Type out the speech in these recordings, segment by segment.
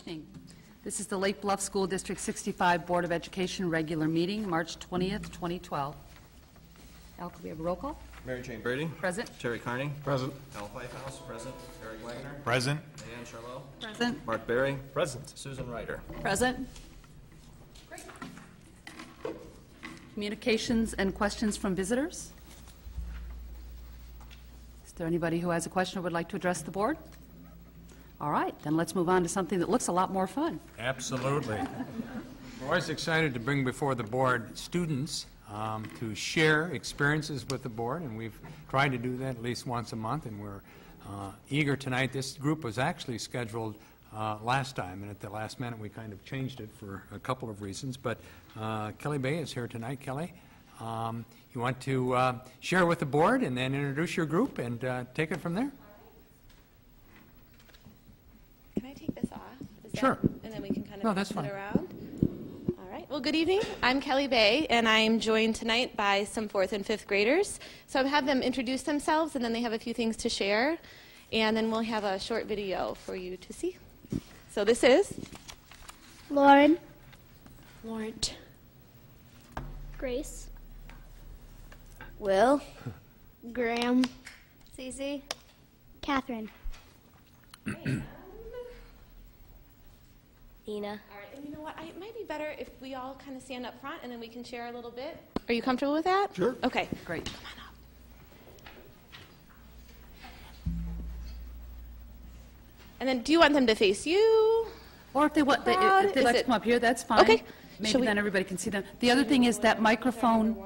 Evening. This is the Lake Bluff School District 65 Board of Education regular meeting, March 20th, 2012. Al, can we have a roll call? Mary Jane Brady. Present. Terry Carney. Present. Al Pfeifhouse. Present. Eric Wagner. Present. Diane Charlo. Present. Mark Berry. Present. Susan Ryder. Present. Communications and questions from visitors? Is there anybody who has a question or would like to address the board? All right, then let's move on to something that looks a lot more fun. Absolutely. We're always excited to bring before the board students to share experiences with the board, and we've tried to do that at least once a month, and we're eager tonight. This group was actually scheduled last time, and at the last minute we kind of changed it for a couple of reasons. But Kelly Bay is here tonight. Kelly, you want to share with the board and then introduce your group and take it from there? Can I take this off? Sure. And then we can kind of No, that's pass it fine. around. All right. Well, good evening. I'm Kelly Bay, and I'm joined tonight by some 4th and 5th graders. So I'll have them introduce themselves, and then they have a few things to share. And then we'll have a short video for you to see. So this is Lauren, Laurent. Grace, Will. Graham, Cece, Catherine, Nina. All right. And you know what? It might be better if we all kind of stand up front, and then we can share a little bit. Are you comfortable with that? Sure. Okay. Great. Come on up. And then do you want them to face you? Or if they want, Crowd, if they'd is like to it- come up here, that's fine. Okay. Maybe Shall we- then everybody can see them. The other thing is that microphone,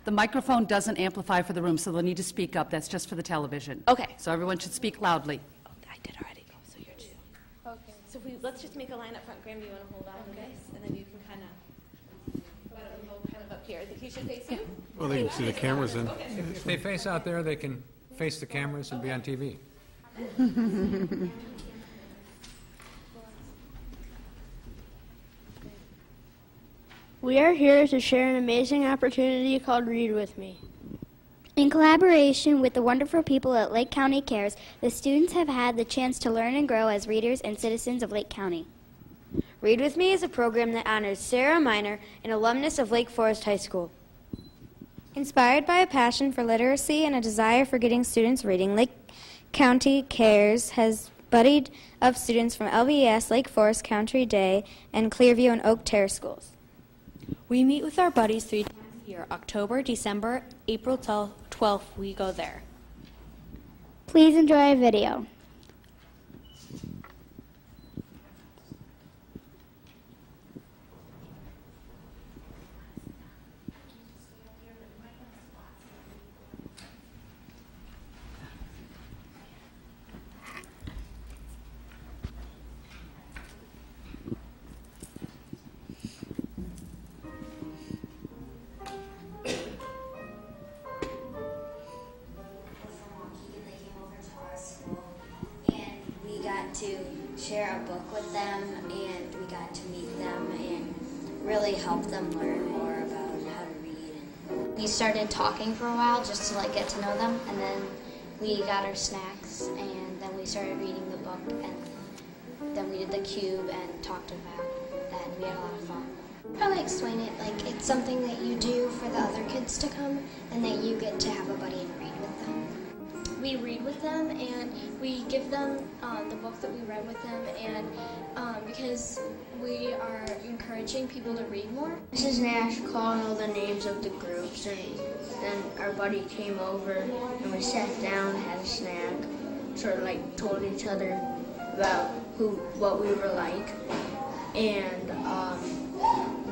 the microphone doesn't amplify for the room, so they'll need to speak up. That's just for the television. Okay. So everyone should speak loudly. Oh, I did already. Oh, so you're two. Okay. So let's just make a line up front. Graham, do you want to hold on to this? And then you can kind of, why don't we go kind of up here? I think he should face you. Well, they can see the cameras in. If they face out there, they can face the cameras and be on TV. We are here to share an amazing opportunity called Read With Me. In collaboration with the wonderful people at Lake County Cares, the students have had the chance to learn and grow as readers and citizens of Lake County. Read With Me is a program that honors Sarah Miner, an alumnus of Lake Forest High School. Inspired by a passion for literacy and a desire for getting students reading, Lake County Cares has buddied up students from LBS, Lake Forest, Country Day, and Clearview and Oak Terrace schools. We meet with our buddies 3 times a year, October, December, April 12th, we go there. Please enjoy a video. To share a book with them, and we got to meet them and really help them learn more about how to read. We started talking for a while just to get to know them, and then we got our snacks, and then we started reading the book, and then we did the cube and talked about that, and we had a lot of fun. Probably explain it like it's something that you do for the other kids to come, and that you get to have a buddy and read with them. We read with them, and we give them the book that we read with them, and because we are encouraging people to read more. Mrs. Nash called all the names of the groups, and then our buddy came over, and we sat down, had a snack, sort of told each other about what we were like, and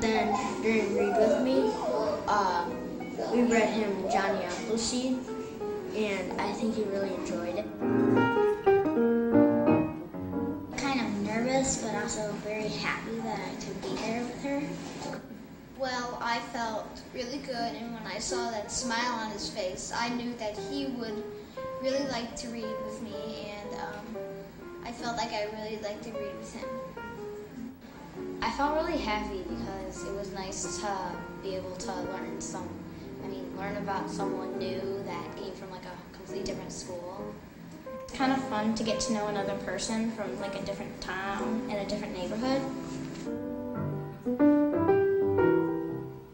then during Read With Me, we read him Johnny Appleseed, and I think he really enjoyed it. Kind of nervous, but also very happy that I could be there with her. Well, I felt really good, and when I saw that smile on his face, I knew that he would really like to read with me, and I felt like I really liked to read with him. I felt really happy because it was nice to be able to learn about someone new that came from a completely different school. It's kind of fun to get to know another person from like a different town and a different neighborhood.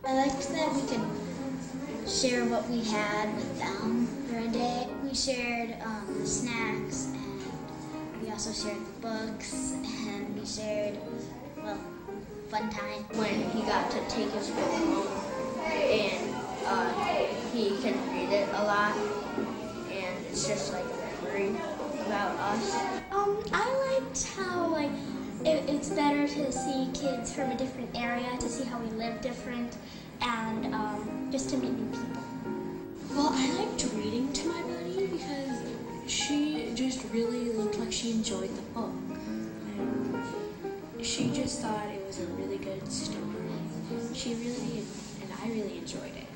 I liked that we could share what we had with them for a day. We shared snacks, and we also shared the books, and we shared, well, fun time. When he got to take his book home and he can read it a lot, and it's just like a memory about us. I liked how it's better to see kids from a different area, to see how we live different, and just to meet new people. Well, I liked reading to my buddy because she just really looked like she enjoyed the book. And she just thought it was a really good story. She really, and I really enjoyed it.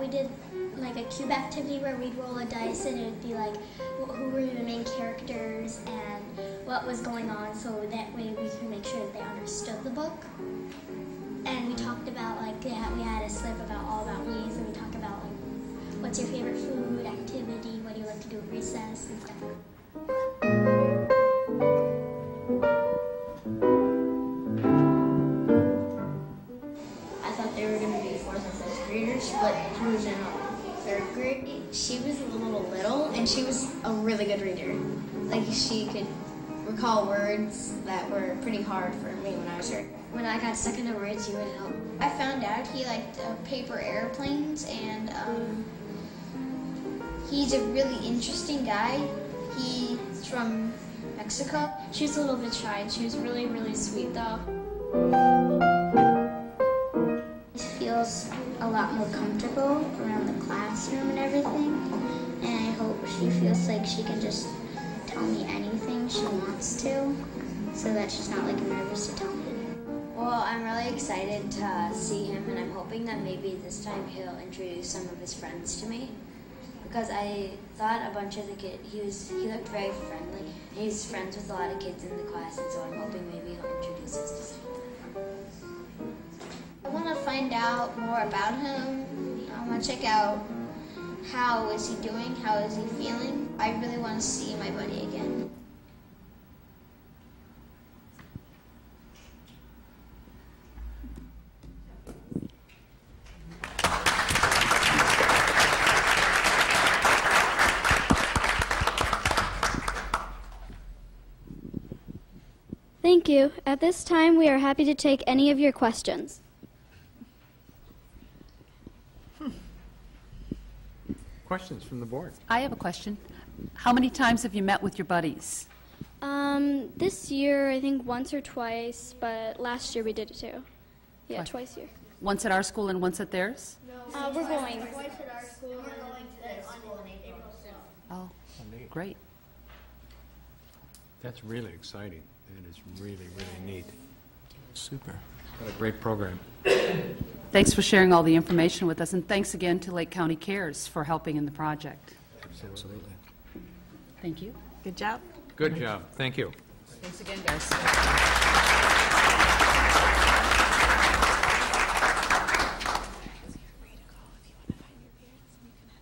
We did like a cube activity where we'd roll a dice and it would be like who were the main characters and what was going on, so that way we could make sure that they understood the book. And we talked about we had a slip all about me, so we talked about what's your favorite food, activity, what do you like to do at recess and stuff. I thought they were going to be 4th and 5th graders, but he was in 3rd grade. She was a little, and she was a really good reader. Like, she could recall words that were pretty hard for me when I was her. When I got stuck in the words, she would help. I found out he liked paper airplanes, and he's a really interesting guy. He's from Mexico. She was a little bit shy, and she was really, really sweet though. It feels a lot more comfortable around the classroom and everything, and I hope she feels like she can just tell me anything she wants to, so that she's not nervous to tell me. Well, I'm really excited to see him, and I'm hoping that maybe this time he'll introduce some of his friends to me, because I thought a bunch of the kids, he looked very friendly, and he's friends with a lot of kids in the class, and so I'm hoping maybe he'll introduce us to some of them. I want to find out more about him. I want to check out how is he doing, how is he feeling. I really want to see my buddy again. Thank you. At this time, we are happy to take any of your questions. Questions from the board? I have a question. How many times have you met with your buddies? This year, I think once or twice, but last year we did it too. Yeah, Twice. twice here. Once at our school and once at theirs? We're going. Twice at our school and then on April 6th. Oh, great. That's really exciting. It is really, really neat. Super. What a great program. Thanks for sharing all the information with us, and thanks again to Lake County Cares for helping in the project. Absolutely. Thank you. Good job. Good job. Thank you. Thanks again, guys.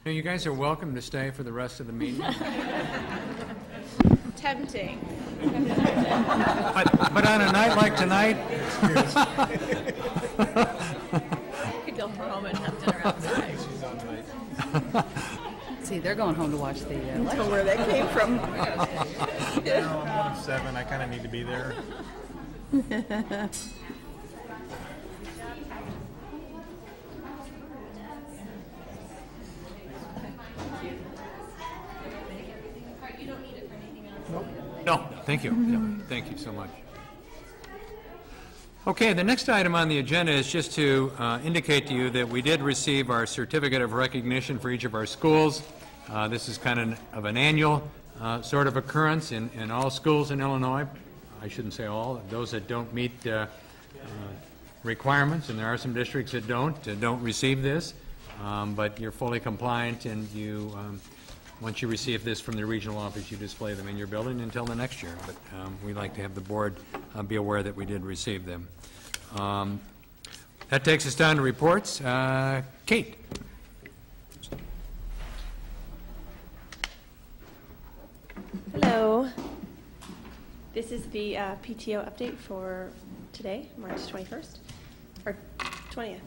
Now, you guys are welcome to stay for the rest of the meeting. Tempting. But on a night like tonight, Could go home and have dinner outside. See, they're going home to watch the Don't election. know where that came from. I'm 1 of 7. I kind of need to be there. no, thank you. No, thank you so much. Okay, the next item on the agenda is just to indicate to you that we did receive our certificate of recognition for each of our schools. This is kind of an annual sort of occurrence in all schools in Illinois. I shouldn't say all, those that don't meet requirements, and there are some districts that don't receive this, but you're fully compliant, and you, once you receive this from the regional office, you display them in your building until the next year. But we like to have the board be aware that we did receive them. That takes us down to reports. Kate. Hello. This is the PTO update for today, March 21st, or 20th.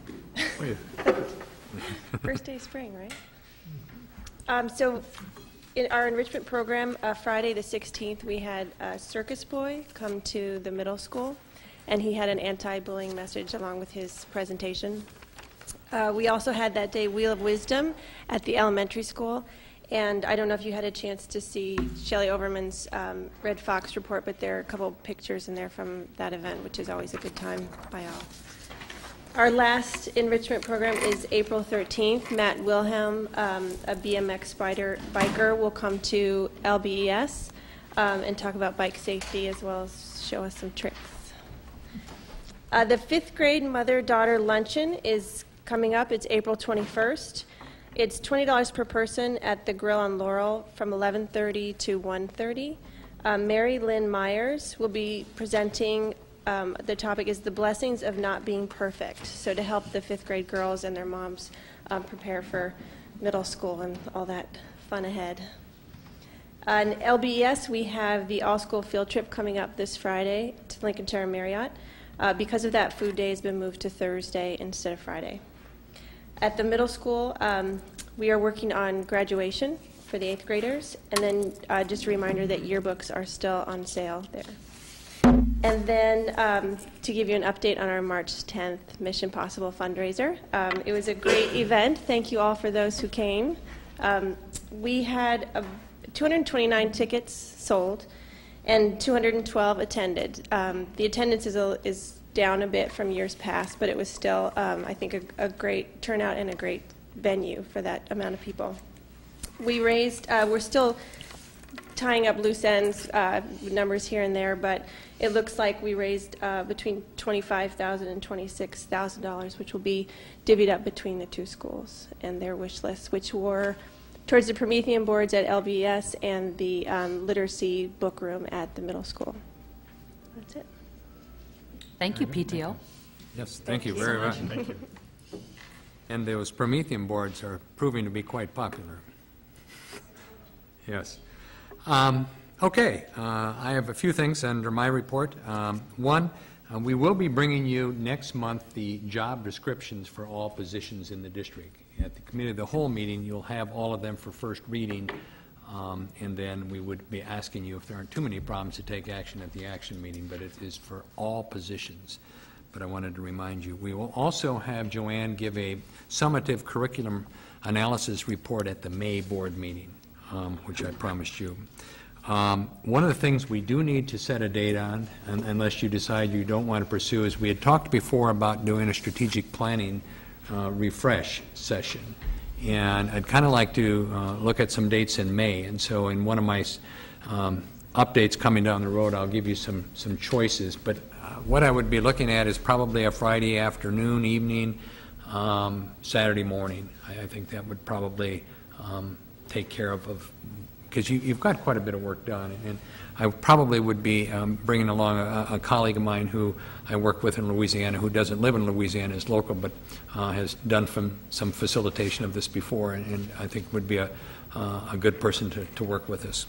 First day of spring, right? So in our enrichment program, Friday the 16th, we had a circus boy come to the middle school, and he had an anti-bullying message along with his presentation. We also had that day Wheel of Wisdom at the elementary school. And I don't know if you had a chance to see Shelley Overman's Red Fox report, but there are a couple pictures in there from that event, which is always a good time by all. Our last enrichment program is April 13th. Matt Wilhelm, a BMX biker, will come to LBES and talk about bike safety as well as show us some tricks. The 5th grade mother-daughter luncheon is coming up. It's April 21st. It's $20 per person at the Grill on Laurel from 11:30 to 1:30. Mary Lynn Myers will be presenting. The topic is the blessings of not being perfect. So to help the 5th grade girls and their moms prepare for middle school and all that fun ahead. On LBES, we have the all-school field trip coming up this Friday to Lincolnshire Marriott. Because of that, food day has been moved to Thursday instead of Friday. At the middle school, we are working on graduation for the 8th graders, and then just a reminder that yearbooks are still on sale there. And then to give you an update on our March 10th Mission Possible fundraiser. It was a great event. Thank you all for those who came. We had 229 tickets sold and 212 attended. The attendance is down a bit from years past, but it was still, I think, a great turnout and a great venue for that amount of people. We raised, we're still tying up loose ends, numbers here and there, but it looks like we raised between $25,000 and $26,000, which will be divvied up between the two schools and their wish lists, which were towards the Promethean boards at LBS and the literacy book room at the middle school. That's it. Thank you, PTO. Yes, thank you very much. Thank you. And those Promethean boards are proving to be quite popular. Yes. Okay, I have a few things under my report. One, we will be bringing you next month the job descriptions for all positions in the district. At the Committee of the Whole meeting, you'll have all of them for first reading, and then we would be asking you, if there aren't too many problems, to take action at the action meeting, but it is for all positions. But I wanted to remind you. We will also have Joanne give a summative curriculum analysis report at the May board meeting, which I promised you. One of the things we do need to set a date on, unless you decide you don't want to pursue, is we had talked before about doing a strategic planning refresh session. And I'd kind of like to look at some dates in May. And so in one of my updates coming down the road, I'll give you some choices. But what I would be looking at is probably a Friday afternoon, evening, Saturday morning. I think that would probably take care of because you've got quite a bit of work done. And I probably would be bringing along a colleague of mine who I work with in Louisiana, who doesn't live in Louisiana, is local, but has done some facilitation of this before, and I think would be a good person to work with us.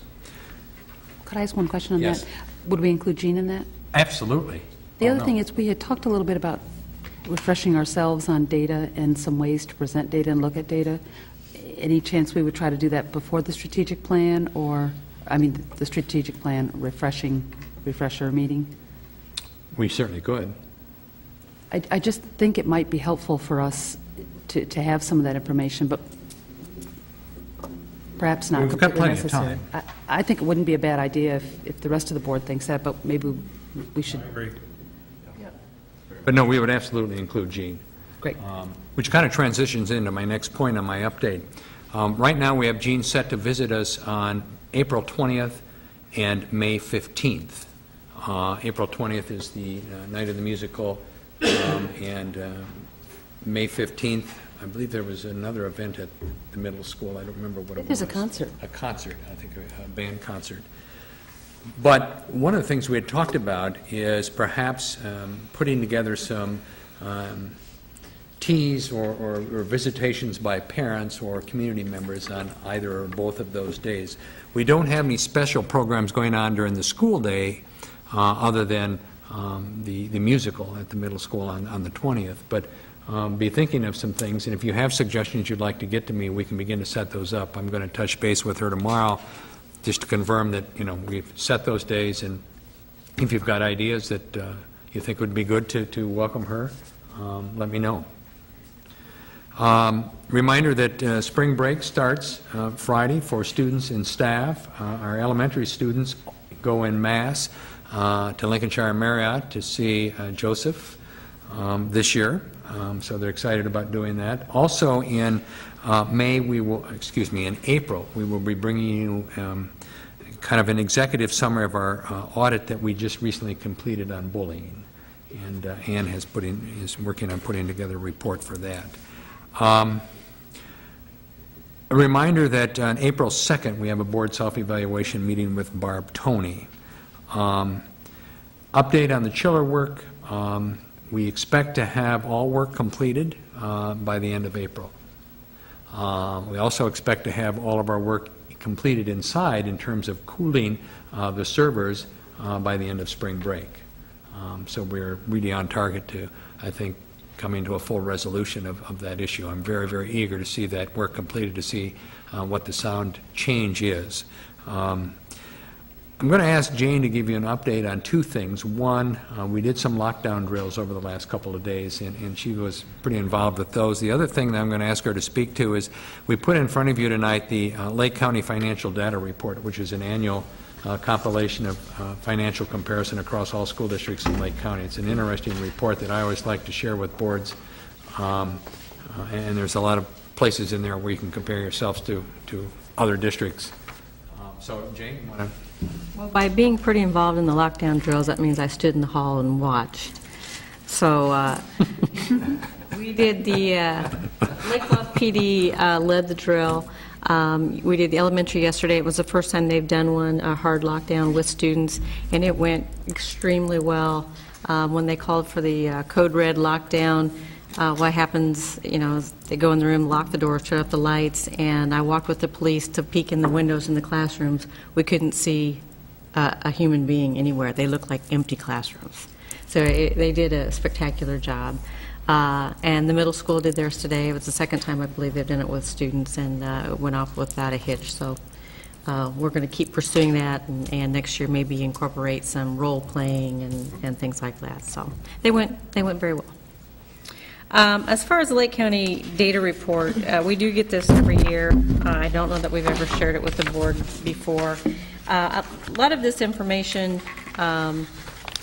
Could I ask one question on Yes. that? Would we include Jean in that? Absolutely. The other thing is, we had talked a little bit about refreshing ourselves on data and some ways to present data and look at data. Any chance we would try to do that before the strategic plan, or, I mean, the strategic plan refresher meeting? We certainly could. I just think it might be helpful for us to have some of that information, but perhaps not We've got completely plenty of necessary. time. I think it wouldn't be a bad idea if the rest of the board thinks that, but maybe we should. I agree. But no, we would absolutely include Jean. Great. Which kind of transitions into my next point on my update. Right now, we have Jean set to visit us on April 20th and May 15th. April 20th is the night of the musical, and May 15th, I believe there was another event at the middle school. I don't remember what it was. There's a concert. A concert, I think, a band concert. But one of the things we had talked about is perhaps putting together some teas or visitations by parents or community members on either or both of those days. We don't have any special programs going on during the school day other than the musical at the middle school on the 20th. But be thinking of some things, and if you have suggestions you'd like to get to me, we can begin to set those up. I'm going to touch base with her tomorrow just to confirm that, we've set those days, and if you've got ideas that you think would be good to welcome her, let me know. Reminder that spring break starts Friday for students and staff. Our elementary students go en masse to Lincolnshire Marriott to see Joseph this year. So they're excited about doing that. Also in in April, we will be bringing you kind of an executive summary of our audit that we just recently completed on bullying. And Ann is working on putting together a report for that. A reminder that on April 2nd, we have a board self-evaluation meeting with Barb Toney. Update on the chiller work. We expect to have all work completed by the end of April. We also expect to have all of our work completed inside in terms of cooling the servers by the end of spring break. So we're really on target to, I think, coming to a full resolution of that issue. I'm very, very eager to see that work completed, to see what the sound change is. I'm going to ask Jane to give you an update on two things. One, we did some lockdown drills over the last couple of days, and she was pretty involved with those. The other thing that I'm going to ask her to speak to is we put in front of you tonight the Lake County Financial Data Report, which is an annual compilation of financial comparison across all school districts in Lake County. It's an interesting report that I always like to share with boards, and there's a lot of places in there where you can compare yourselves to other districts. So, Jane, you want to... Well, by being pretty involved in the lockdown drills, that means I stood in the hall and watched. So we did the Lake Bluff PD led the drill. We did the elementary yesterday. It was the first time they've done one, a hard lockdown with students, and it went extremely well. When they called for the code red lockdown, what happens, is they go in the room, lock the door, shut off the lights, and I walked with the police to peek in the windows in the classrooms. We couldn't see a human being anywhere. They looked like empty classrooms. So they did a spectacular job. And the middle school did theirs today. It was the second time, I believe, they've done it with students, and it went off without a hitch. So we're going to keep pursuing that, and next year maybe incorporate some role playing and things like that. So they went very well. As far as the Lake County data report, we do get this every year. I don't know that we've ever shared it with the board before. A lot of this information, not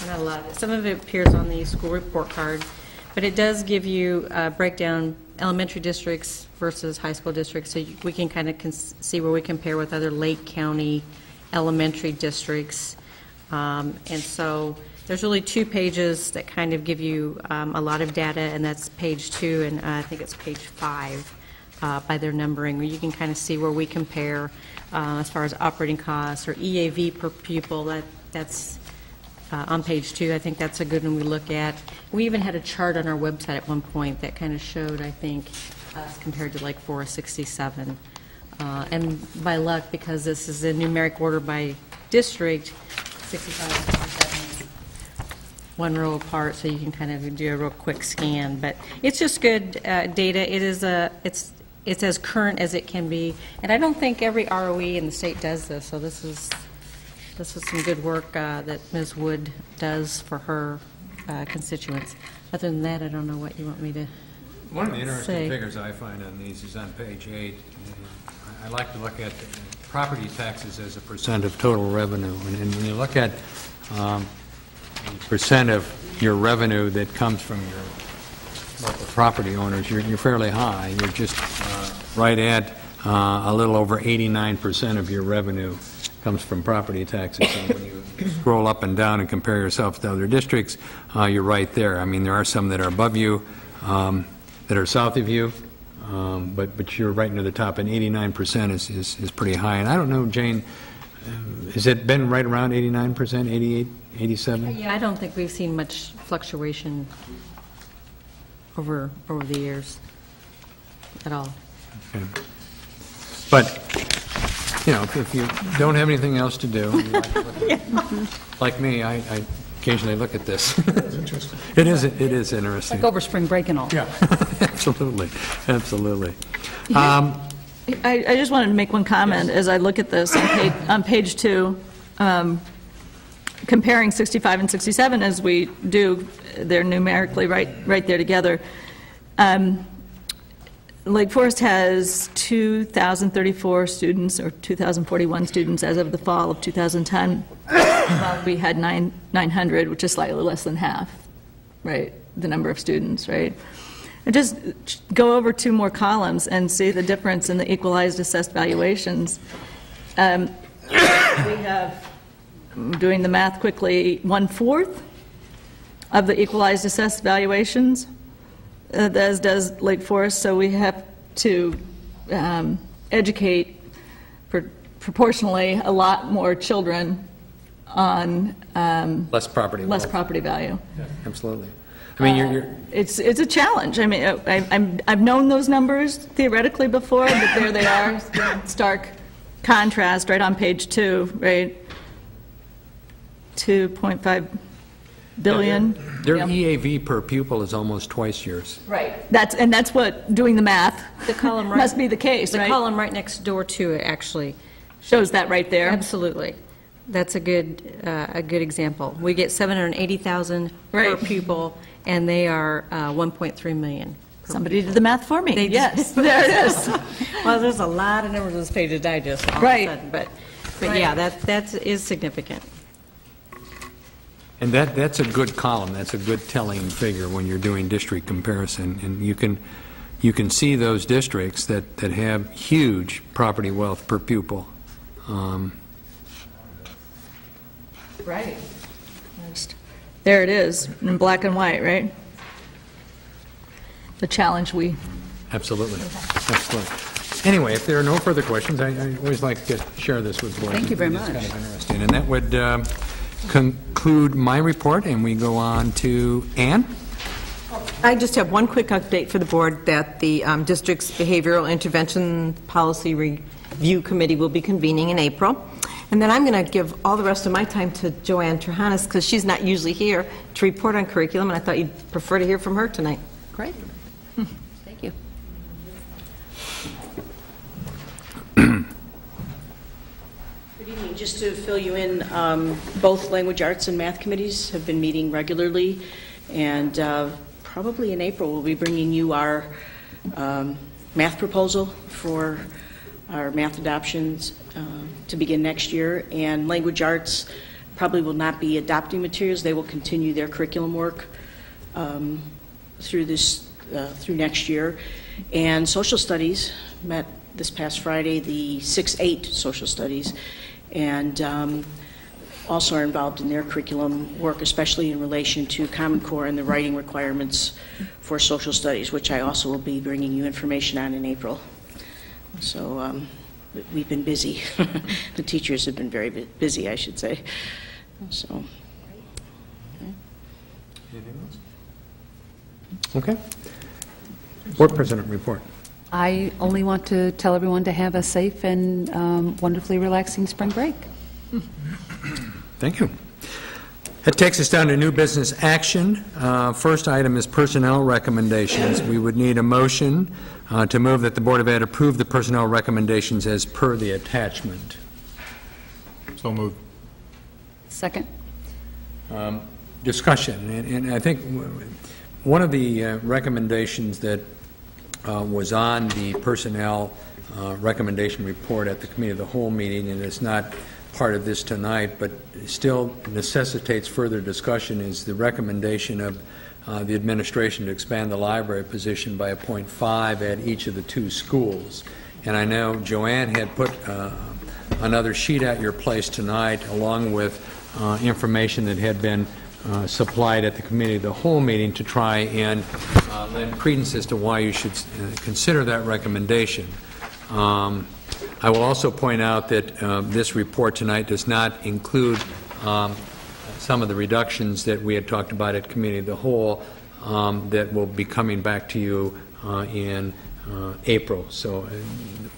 a lot of it, some of it appears on the school report card, but it does give you a breakdown, elementary districts versus high school districts, so we can kind of see where we compare with other Lake County elementary districts. And so there's really 2 pages that kind of give you a lot of data, and that's page 2 and I think it's page 5 by their numbering, where you can kind of see where we compare as far as operating costs or EAV per pupil. That's on page 2. I think that's a good one we look at. We even had a chart on our website at one point that kind of showed, I think, us compared to like Forest 67. And by luck, because this is a numeric order by district, 65 and 67, one row apart, so you can kind of do a real quick scan. But it's just good data. It is it's as current as it can be, and I don't think every ROE in the state does this. So this is some good work that Ms. Wood does for her constituents. Other than that, I don't know what you want me to One of the interesting say. figures I find on these is on page 8. I like to look at property taxes as a percent of total revenue. And when you look at the percent of your revenue that comes from your local property owners, you're fairly high. You're just right at a little over 89% of your revenue comes from property taxes. And when you scroll up and down and compare yourself to other districts, you're right there. I mean, there are some that are above you, that are south of you, but you're right near the top, and 89% is pretty high. And I don't know, Jane, has it been right around 89%, 88, 87? Yeah, I don't think we've seen much fluctuation over the years at all. Okay. But, you know, if you don't have anything else to do, you like to look at- like me, I occasionally look at this. It's interesting. It is interesting. Like over spring break and all. Yeah, absolutely, absolutely. I just wanted to make one comment as I look at this on page 2, comparing 65 and 67 as we do, they're numerically right there together. Lake Forest has 2,034 students, or 2,041 students as of the fall of 2010. Well, we had 900, which is slightly less than half, right, the number of students, right? And just go over 2 more columns and see the difference in the equalized assessed valuations. We have, doing the math quickly, 1/4 of the equalized assessed valuations, as does Lake Forest, so we have to educate proportionally a lot more children on Less property. less wealth. property value. Yeah, absolutely. I mean, you're It's a challenge. I mean, I've known those numbers theoretically before, but there they are, stark contrast right on page 2, right? 2.5 billion. their Yep. EAV per pupil is almost twice yours. Right. That's what, doing the math, The column right... must be the case, The right? column right next door to it actually Shows that right there. Absolutely. That's a good example. We get $780,000 per Right. pupil, and they are 1.3 million. Somebody did the math for me. They did. Yes, there it is. Well, there's a lot of numbers on this page to digest all Right. of a sudden, but Right. yeah, that is significant. And that's a good column, that's a good telling figure when you're doing district comparison. And you can see those districts that have huge property wealth per pupil. Right. There it is, in black and white, right? The challenge we... Absolutely, absolutely. Anyway, if there are no further questions, I always like to share this with boards. Thank you very It's much. kind of interesting. And that would conclude my report, and we go on to Ann. I just have one quick update for the board that the district's Behavioral Intervention Policy Review Committee will be convening in April. And then I'm going to give all the rest of my time to Joanne Trahanis, because she's not usually here to report on curriculum, and I thought you'd prefer to hear from her tonight. Great. Thank you. Good evening. Just to fill you in, both language arts and math committees have been meeting regularly, and probably in April we'll be bringing you our math proposal for our math adoptions to begin next year. And language arts probably will not be adopting materials. They will continue their curriculum work through next year. And social studies met this past Friday, the 6-8 social studies, and also are involved in their curriculum work, especially in relation to Common Core and the writing requirements for social studies, which I also will be bringing you information on in April. So we've been busy. The teachers have been very busy, I should say. So. Okay. Anything else? Okay. Board President report. I only want to tell everyone to have a safe and wonderfully relaxing spring break. Thank you. That takes us down to new business action. First item is personnel recommendations. We would need a motion to move that the Board of Ed approve the personnel recommendations as per the attachment. So moved. Second. Discussion, and I think one of the recommendations that was on the personnel recommendation report at the Committee of the Whole meeting, and it's not part of this tonight, but still necessitates further discussion, is the recommendation of the administration to expand the library position by a 0.5 at each of the 2 schools. And I know Joanne had put another sheet at your place tonight, along with information that had been supplied at the Committee of the Whole meeting, to try and lend credence as to why you should consider that recommendation. I will also point out that this report tonight does not include some of the reductions that we had talked about at Committee of the Whole, that will be coming back to you in April. So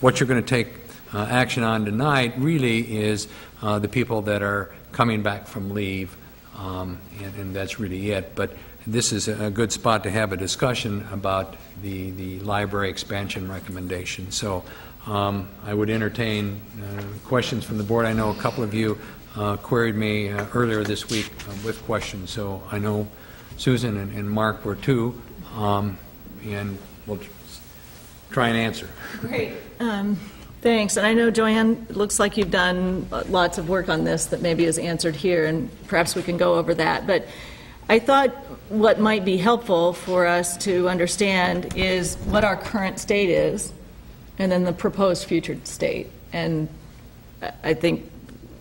what you're going to take action on tonight really is the people that are coming back from leave, and that's really it. But this is a good spot to have a discussion about the library expansion recommendation. So I would entertain questions from the board. I know a couple of you queried me earlier this week with questions, so I know Susan and Mark were too, and we'll try and answer. Great. Thanks. And I know, Joanne, it looks like you've done lots of work on this that maybe is answered here, and perhaps we can go over that. But I thought what might be helpful for us to understand is what our current state is, and then the proposed future state. And I think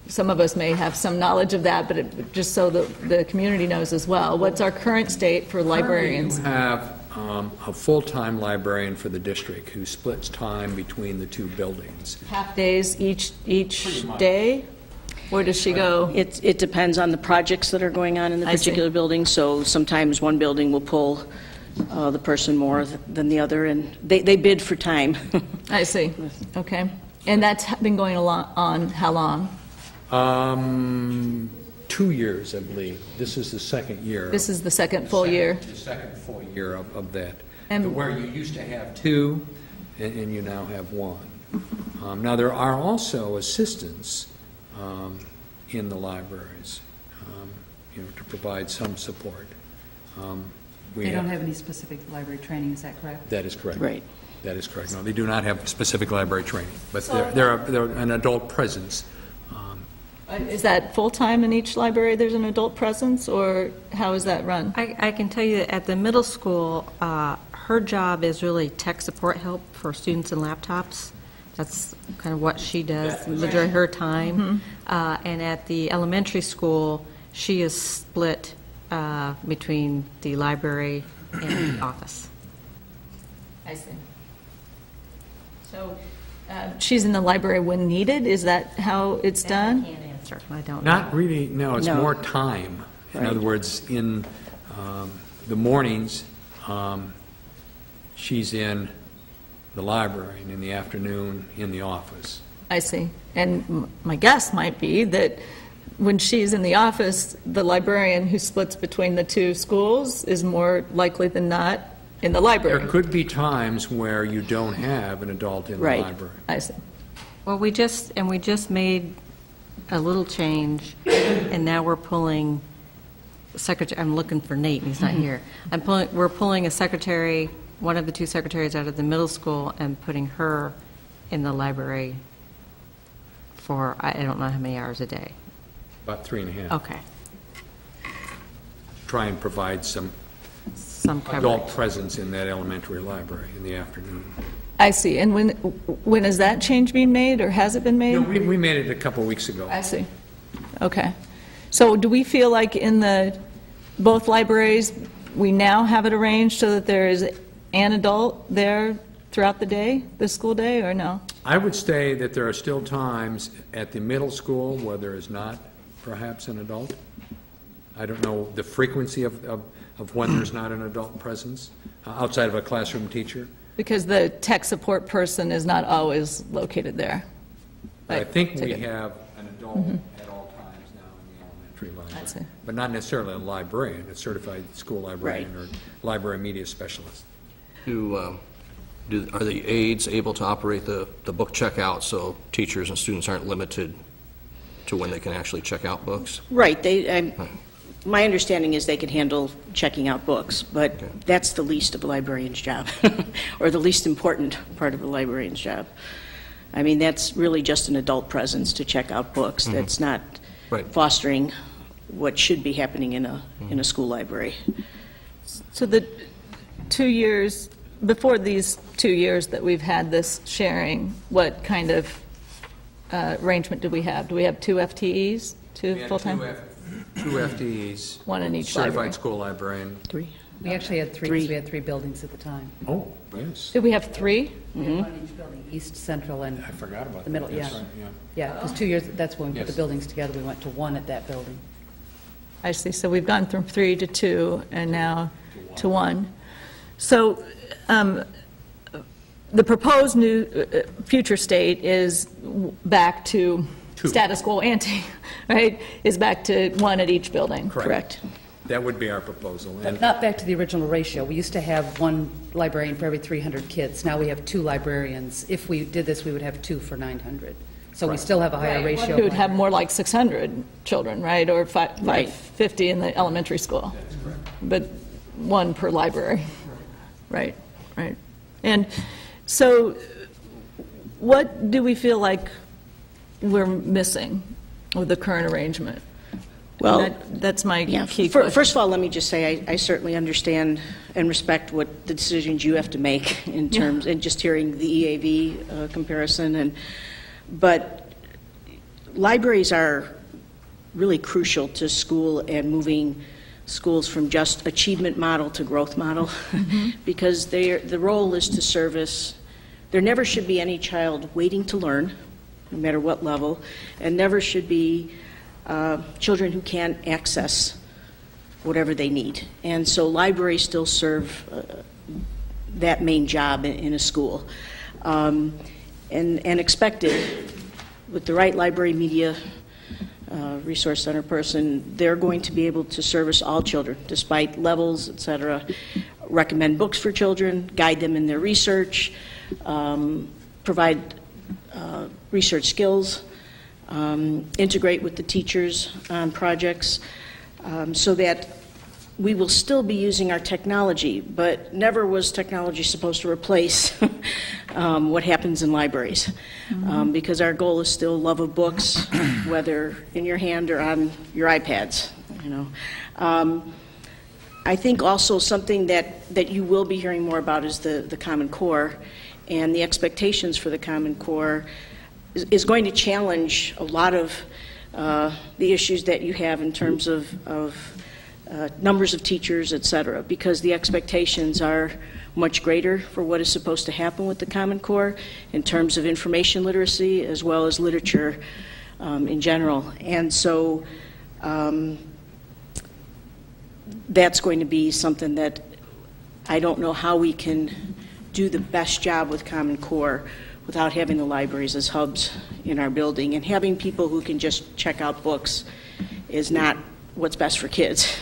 some of us may have some knowledge of that, but just so the community knows as well. What's our current state for librarians? We have a full-time librarian for the district who splits time between the two buildings. Half days each day? Where does she go? It depends on the projects that are going on in the particular building. So sometimes one building will pull the person more than the other, and they bid for time. I see. Okay. And that's been going on how long? 2 years, I believe. This is the second year. This is the second full year? The second full year of that. And where you used to have two, and you now have one. Now, there are also assistants in the libraries, to provide some support. They don't have any specific library training, is that correct? That is correct. Right. That is correct. No, they do not have specific library training, but they're an adult presence. Is that full-time in each library there's an adult presence, or how is that run? I can tell you that at the middle school, her job is really tech support help for students and laptops. That's kind of what she does during her time. And at the elementary school, she is split between the library and the office. I see. So she's in the library when needed? Is that how it's done? I can't answer. I don't Not know. really, no, it's more time. In other words, in the mornings, she's in the library, and in the afternoon, in the office. I see. And my guess might be that when she's in the office, the librarian who splits between the two schools is more likely than not in the library. There could be times where you don't have an adult in the library. I see. Well, we just made a little change, and now we're pulling secretary. I'm looking for Nate, and he's not here. We're pulling a secretary, one of the two secretaries out of the middle school, and putting her in the library for I don't know how many hours a day. About 3.5. Okay. Try and provide some coverage. adult presence in that elementary library in the afternoon. I see. And when is that change being made, or has it been made? No, we made it a couple weeks ago. I see. Okay. So do we feel like in both libraries, we now have it arranged so that there is an adult there throughout the day, the school day, or no? I would say that there are still times at the middle school where there is not perhaps an adult. I don't know the frequency of when there's not an adult presence outside of a classroom teacher. Because the tech support person is not always located there. But I think we have an adult at all times now in the elementary library. I see. But not necessarily a librarian, a certified school librarian or library media specialist. Are the aides able to operate the book checkout so teachers and students aren't limited to when they can actually check out books? Right. My understanding is they can handle checking out books, but that's the least of a librarian's job, or the least important part of a librarian's job. I mean, that's really just an adult presence to check out books. That's not fostering what should be happening in a school library. So the 2 years, before these 2 years that we've had this sharing, what kind of arrangement do we have? Do we have 2 FTEs, two full-time? Two FTEs. One in each certified library. school librarian. 3. We actually had 3, because we had 3 buildings at the time. Oh, yes. Did we have 3? We had one in each building, east, central, and I forgot about the middle, that. That's right, yeah. Yeah, because 2 years, that's when we put Yes. the buildings together, we went to 1 at that building. I see. So we've gone from 3 to 2, and now to 1. So the proposed new future state is back to status quo ante, right? Is back to 1 at each building. Correct. That would be our proposal. But not back to the original ratio. We used to have 1 librarian for every 300 kids. Now we have 2 librarians. If we did this, we would have 2 for 900. So we still have a higher ratio. We would have more like 600 children, right? Or 550 in the elementary school. But 1 per library. Right, right. And so what do we feel like we're missing with the current arrangement? Well, that's my key question. question. First of all, let me just say I certainly understand and respect what the decisions you have to make in terms, and just hearing the EAV comparison. But libraries are really crucial to school and moving schools from just achievement model to growth model, because the role is to service. There never should be any child waiting to learn, no matter what level, and never should be children who can't access whatever they need. And so libraries still serve that main job in a school. And expected, with the right library media resource center person, they're going to be able to service all children, despite levels, et cetera, recommend books for children, guide them in their research, provide research skills, integrate with the teachers on projects, so that we will still be using our technology, but never was technology supposed to replace what happens in libraries, because our goal is still love of books, whether in your hand or on your iPads. I think also something that you will be hearing more about is the Common Core, and the expectations for the Common Core is going to challenge a lot of the issues that you have in terms of numbers of teachers, et cetera, because the expectations are much greater for what is supposed to happen with the Common Core in terms of information literacy as well as literature in general. And so that's going to be something that I don't know how we can do the best job with Common Core without having the libraries as hubs in our building. And having people who can just check out books is not what's best for kids.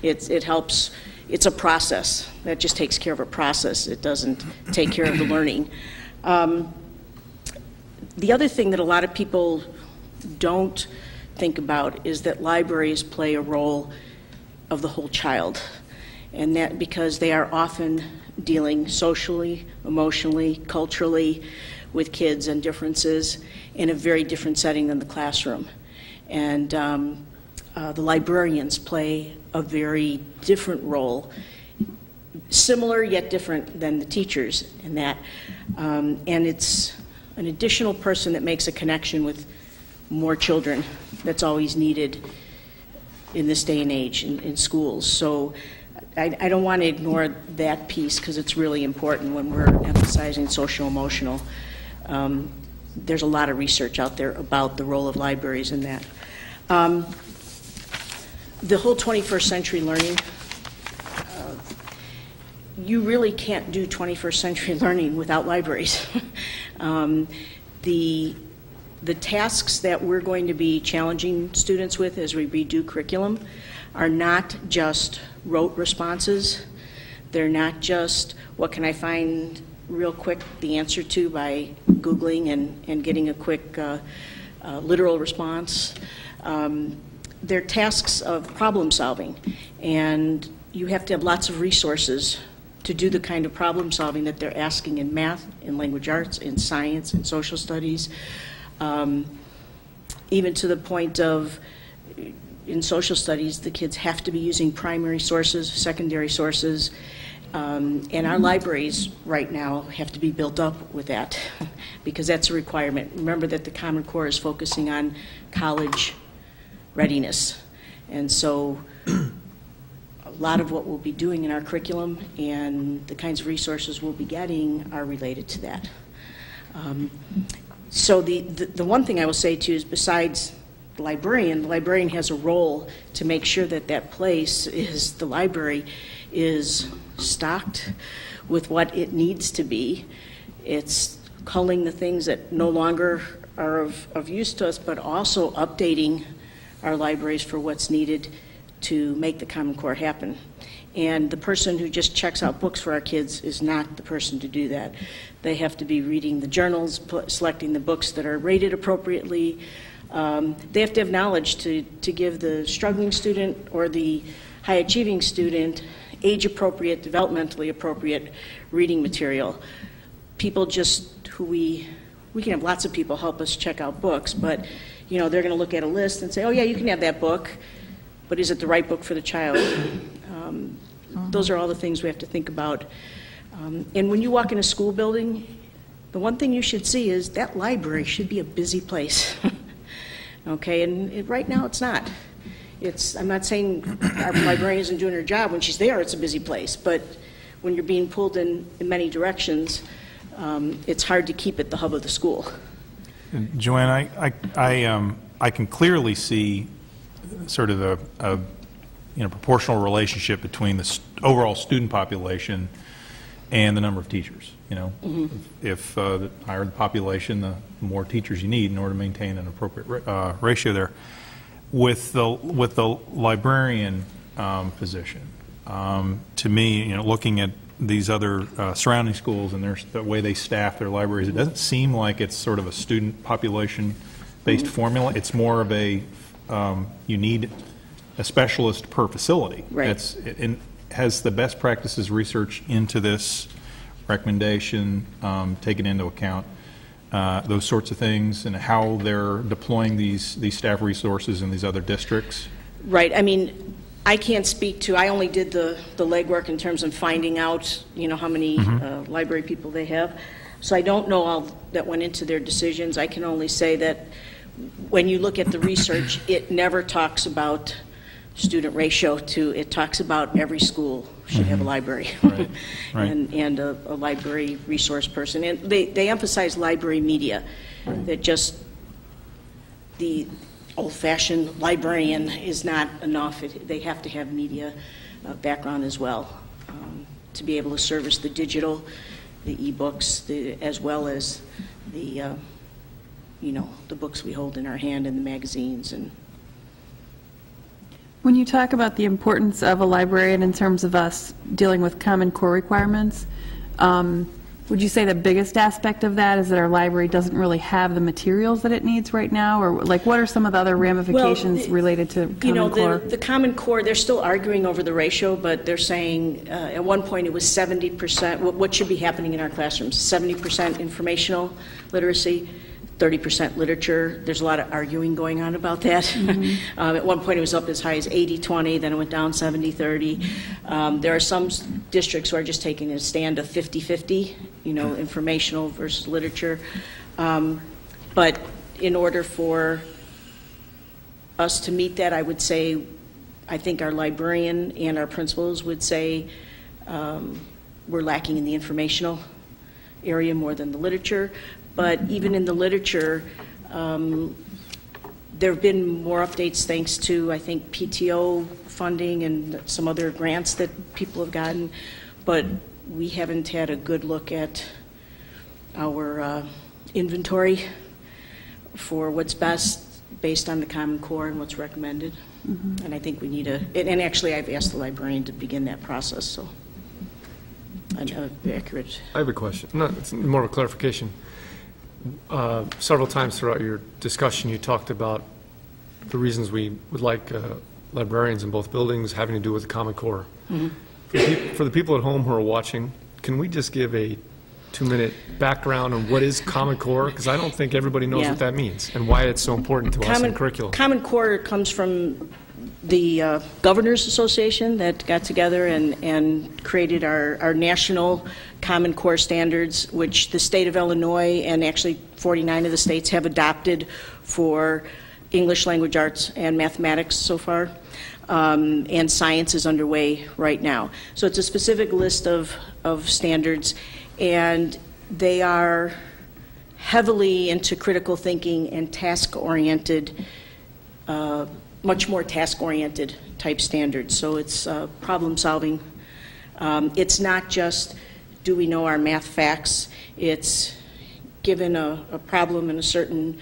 It helps, it's a process. That just takes care of a process. It doesn't take care of the learning. The other thing that a lot of people don't think about is that libraries play a role of the whole child. And that because they are often dealing socially, emotionally, culturally with kids and differences in a very different setting than the classroom. And the librarians play a very different role, similar yet different than the teachers in that. And it's an additional person that makes a connection with more children that's always needed in this day and age in schools. So I don't want to ignore that piece because it's really important when we're emphasizing social-emotional. There's a lot of research out there about the role of libraries in that. The whole 21st century learning, you really can't do 21st century learning without libraries. The tasks that we're going to be challenging students with as we redo curriculum are not just rote responses. They're not just, what can I find real quick the answer to by Googling and getting a quick literal response. They're tasks of problem solving, and you have to have lots of resources to do the kind of problem solving that they're asking in math, in language arts, in science, in social studies, even to the point of in social studies, the kids have to be using primary sources, secondary sources, and our libraries right now have to be built up with that because that's a requirement. Remember that the Common Core is focusing on college readiness, and so a lot of what we'll be doing in our curriculum and the kinds of resources we'll be getting are related to that. So the one thing I will say too is besides the librarian has a role to make sure that that place is the library, is stocked with what it needs to be. It's culling the things that no longer are of use to us, but also updating our libraries for what's needed to make the Common Core happen. And the person who just checks out books for our kids is not the person to do that. They have to be reading the journals, selecting the books that are rated appropriately. They have to have knowledge to give the struggling student or the high-achieving student age-appropriate, developmentally appropriate reading material. People just who we can have lots of people help us check out books, but they're going to look at a list and say, oh yeah, you can have that book, but is it the right book for the child? Those are all the things we have to think about. And when you walk in a school building, the one thing you should see is that library should be a busy place. Okay, and right now it's not. I'm not saying our librarian isn't doing her job. When she's there, it's a busy place. But when you're being pulled in many directions, it's hard to keep it the hub of the school. Joanne, I can clearly see sort of a proportional relationship between the overall student population and the number of teachers. If the higher the population, the more teachers you need in order to maintain an appropriate ratio there. With the librarian position, to me, looking at these other surrounding schools and the way they staff their libraries, it doesn't seem like it's sort of a student population-based formula. It's more of a you need a specialist per facility. Right. It has the best practices research into this recommendation taken into account. Those sorts of things, and how they're deploying these staff resources in these other districts? Right. I mean, I can't speak to, I only did the legwork in terms of finding out, how many library people they have. So I don't know all that went into their decisions. I can only say that when you look at the research, it never talks about student ratio it talks about every school should have a library. Right. Right. and a library resource person. And they emphasize library media, that just the old-fashioned librarian is not enough. They have to have media background as well to be able to service the digital, the e-books, as well as the the books we hold in our hand and the magazines. And when you talk about the importance of a librarian in terms of us dealing with Common Core requirements, would you say the biggest aspect of that is that our library doesn't really have the materials that it needs right now? Or what are some of the other ramifications related to Common Core? The Common Core, they're still arguing over the ratio, but they're saying at one point it was 70%. What should be happening in our classrooms? 70% informational literacy, 30% literature. There's a lot of arguing going on about that. Mm-hmm. At one point it was up as high as 80-20, then it went down 70-30. There are some districts who are just taking a stand of 50-50, informational versus literature. But in order for us to meet that, I would say, I think our librarian and our principals would say we're lacking in the informational area more than the literature. But even in the literature, there have been more updates thanks to, I think, PTO funding and some other grants that people have gotten. But we haven't had a good look at our inventory for what's best based on the Common Core and what's recommended. Mm-hmm. And I think we need and actually I've asked the librarian to begin that process, so I'm accurate. I have a question. No, it's more of a clarification. Several times throughout your discussion, you talked about the reasons we would like librarians in both buildings having to do with the Common Core. Mm-hmm. For the people at home who are watching, can we just give a 2-minute background on what is Common Core? Because I don't think everybody knows what that means and why it's so important to us in curriculum. Common Core comes from the Governors Association that got together and created our national Common Core standards, which the state of Illinois and actually 49 of the states have adopted for English language arts and mathematics so far. And science is underway right now. So it's a specific list of standards, and they are heavily into critical thinking and task-oriented, much more task-oriented type standards. So it's problem-solving It's not just, do we know our math facts? It's given a problem in a certain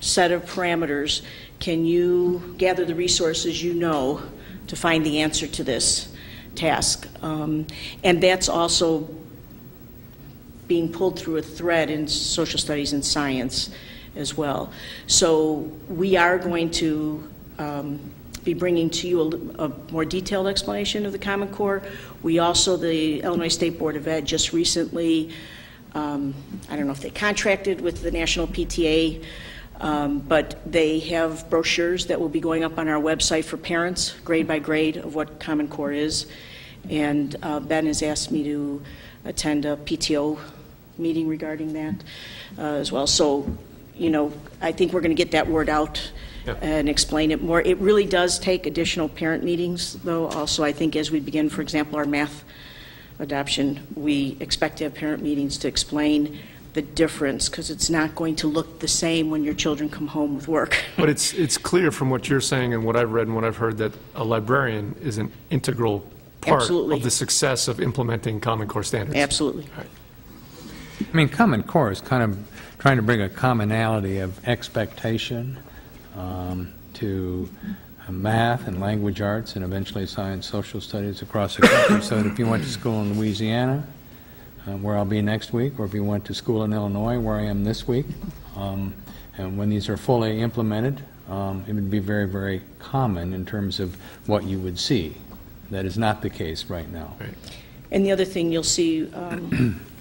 set of parameters, can you gather the resources you know to find the answer to this task? And that's also being pulled through a thread in social studies and science as well. So we are going to be bringing to you a more detailed explanation of the Common Core. We also, the Illinois State Board of Ed just recently, I don't know if they contracted with the National PTA, but they have brochures that will be going up on our website for parents, grade by grade, of what Common Core is. And Ben has asked me to attend a PTO meeting regarding that as well. So, you know, I think we're going to get that word out and explain it more. It really does take additional parent meetings, though. Also, I think as we begin, for example, our math adoption, we expect to have parent meetings to explain the difference, because it's not going to look the same when your children come home with work. But it's clear from what you're saying and what I've read and what I've heard that a librarian is an integral part Absolutely. of the success of implementing Common Core standards. Absolutely. Right. I mean, Common Core is kind of trying to bring a commonality of expectation to math and language arts and eventually science, social studies across the country, so that if you went to school in Louisiana, where I'll be next week, or if you went to school in Illinois, where I am this week, and when these are fully implemented, it would be very, very common in terms of what you would see. That is not the case right now. Right. And the other thing you'll see,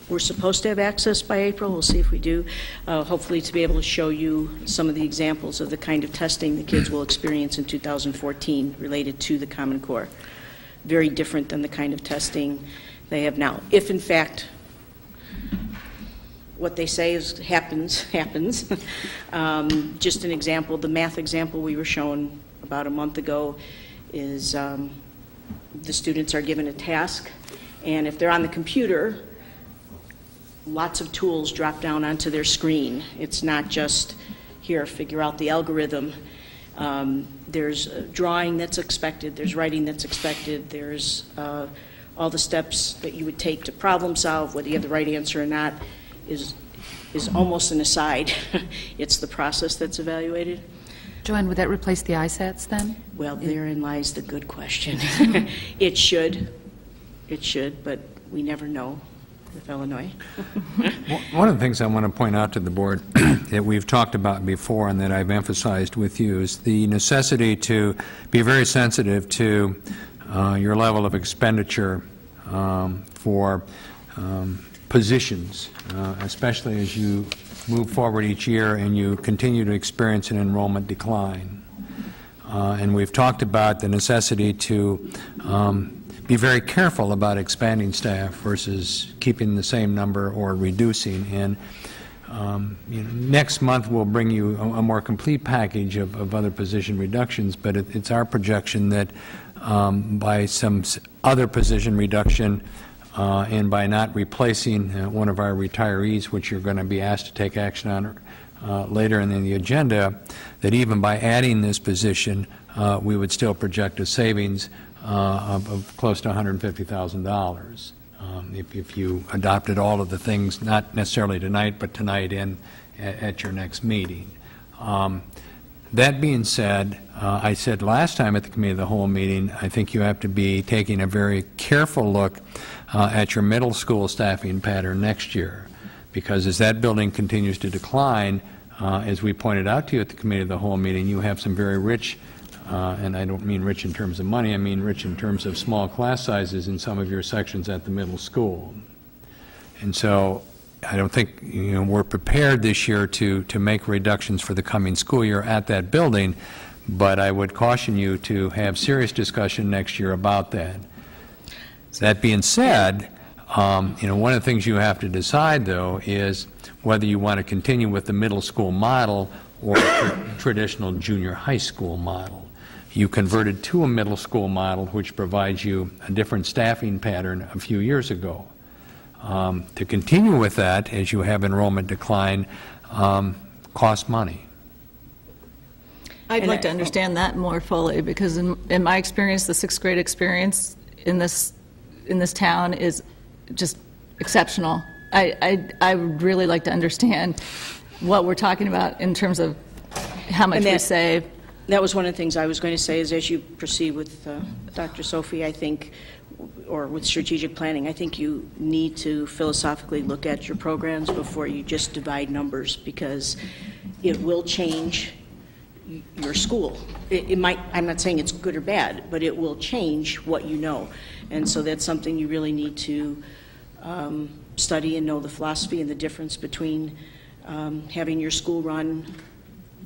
we're supposed to have access by April. We'll see if we do. Hopefully to be able to show you some of the examples of the kind of testing the kids will experience in 2014 related to the Common Core. Very different than the kind of testing they have now. If in fact what they say is happens. Just an example, the math example we were shown about a month ago is the students are given a task, and if they're on the computer, lots of tools drop down onto their screen. It's not just, here, figure out the algorithm. There's drawing that's expected, there's writing that's expected, there's all the steps that you would take to problem solve, whether you have the right answer or not, is almost an aside. It's the process that's evaluated. Joanne, would that replace the ISATs then? Well, therein lies the good question. It should, but we never know with Illinois. One of the things I want to point out to the board that we've talked about before and that I've emphasized with you is the necessity to be very sensitive to your level of expenditure for positions, especially as you move forward each year and you continue to experience an enrollment decline. And we've talked about the necessity to be very careful about expanding staff versus keeping the same number or reducing. And next month we'll bring you a more complete package of other position reductions, but it's our projection that by some other position reduction and by not replacing one of our retirees, which you're going to be asked to take action on later in the agenda, that even by adding this position, we would still project a savings of close to $150,000 if you adopted all of the things, not necessarily tonight, but tonight and at your next meeting. That being said, I said last time at the Committee of the Whole meeting, I think you have to be taking a very careful look at your middle school staffing pattern next year, because as that building continues to decline, as we pointed out to you at the Committee of the Whole meeting, you have some very rich, and I don't mean rich in terms of money, I mean rich in terms of small class sizes in some of your sections at the middle school. And so I don't think we're prepared this year to make reductions for the coming school year at that building, but I would caution you to have serious discussion next year about that. That being said, one of the things you have to decide, though, is whether you want to continue with the middle school model or traditional junior high school model. You converted to a middle school model, which provides you a different staffing pattern a few years ago. To continue with that, as you have enrollment decline, costs money. I'd like to understand that more fully, because in my experience, the sixth grade experience in this in this town is just exceptional. I would really like to understand what we're talking about in terms of how much we save. That was one of the things I was going to say, is as you proceed with Dr. Sophie, I think, or with strategic planning, I think you need to philosophically look at your programs before you just divide numbers, because it will change your school. It might, I'm not saying it's good or bad, but it will change what you know. And so that's something you really need to study and know the philosophy and the difference between having your school run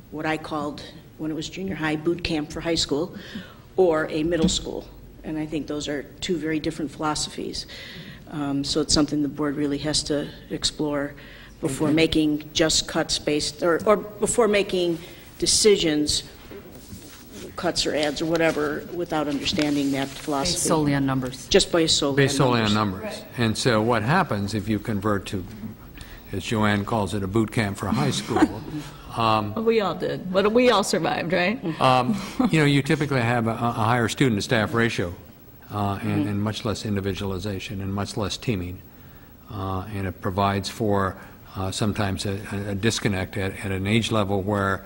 what I called, when it was junior high, boot camp for high school, or a middle school. And I think those are two very different philosophies. So it's something the board really has to explore before making just cuts based, or before making decisions, cuts or adds or whatever, without understanding that philosophy. Based solely on numbers. Just based solely on numbers. Right. And so what happens if you convert to, as Joanne calls it, a boot camp for high school? We all did, but we all survived, right? You typically have a higher student-to-staff ratio and much less individualization and much less teaming. And it provides for sometimes a disconnect at an age level where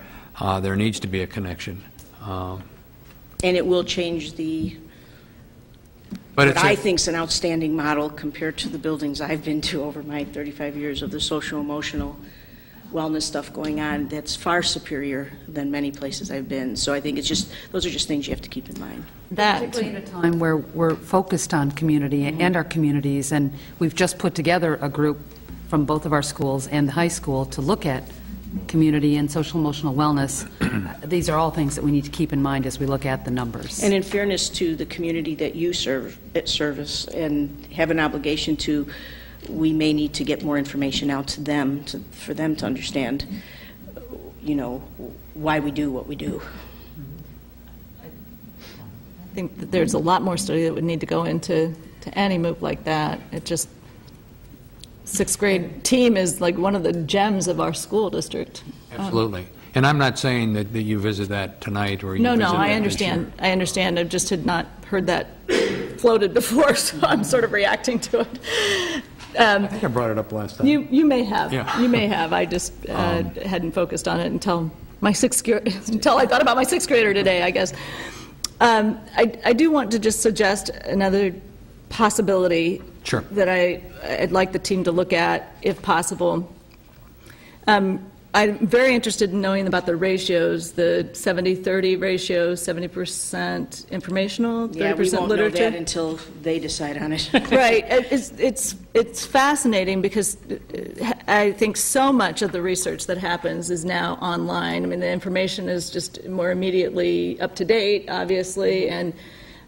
there needs to be a connection. And it will change what I think is an outstanding model compared to the buildings I've been to over my 35 years of the social-emotional wellness stuff going on. That's far superior than many places I've been. So I think those are just things you have to keep in mind. Particularly at a time where we're focused on community and our communities, and we've just put together a group from both of our schools and the high school to look at community and social emotional wellness. These are all things that we need to keep in mind as we look at the numbers. And in fairness to the community that you service and have an obligation to, we may need to get more information out to them for them to understand, why we do what we do. I think that there's a lot more study that would need to go into any move like that. It just, sixth grade team is like one of the gems of our school district. Absolutely. And I'm not saying that you visit that tonight or you No, visit I that understand. I understand. I just had not heard that floated before, so I'm sort of reacting to it. I think I brought it up last time. You may have. Yeah. You may have. I just hadn't focused on it until I thought about my sixth grader today, I guess. I do want to just suggest another possibility that I'd like the team to look at, if possible. I'm very interested in knowing about the ratios, the 70-30 ratio, 70% informational, 30% literature. Yeah, we won't know that until they decide on it. Right. It's fascinating because I think so much of the research that happens is now online. I mean, the information is just more immediately up to date, obviously, and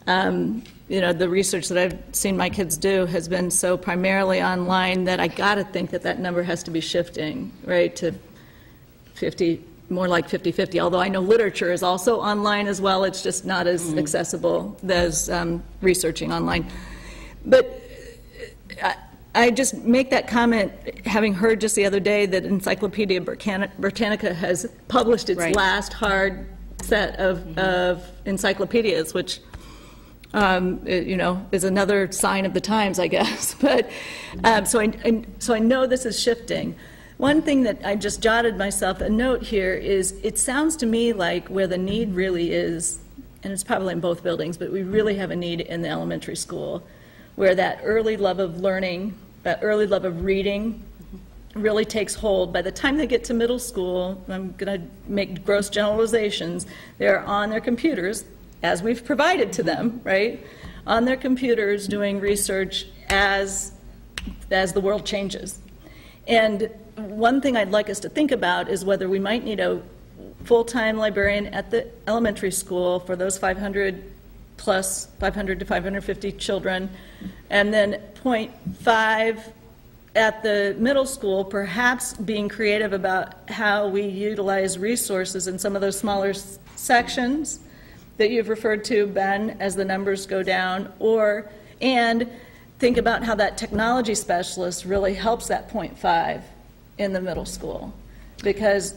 the research that I've seen my kids do has been so primarily online that I got to think that number has to be shifting, right, to 50, more like 50-50, although I know literature is also online as well. It's just not as accessible as researching online. But I just make that comment, having heard just the other day that Encyclopedia Britannica has published its last hard set of encyclopedias, which is another sign of the times, I guess. But so I know this is shifting. One thing that I just jotted myself a note here is it sounds to me like where the need really is, and it's probably in both buildings, but we really have a need in the elementary school, where that early love of learning, that early love of reading really takes hold. By the time they get to middle school, I'm going to make gross generalizations, they're on their computers, as we've provided to them, right? On their computers doing research as the world changes. And one thing I'd like us to think about is whether we might need a full-time librarian at the elementary school for those 500 to 550 children, and then 0.5 at the middle school, perhaps being creative about how we utilize resources in some of those smaller sections that you've referred to, Ben, as the numbers go down, and think about how that technology specialist really helps that 0.5 in the middle school, because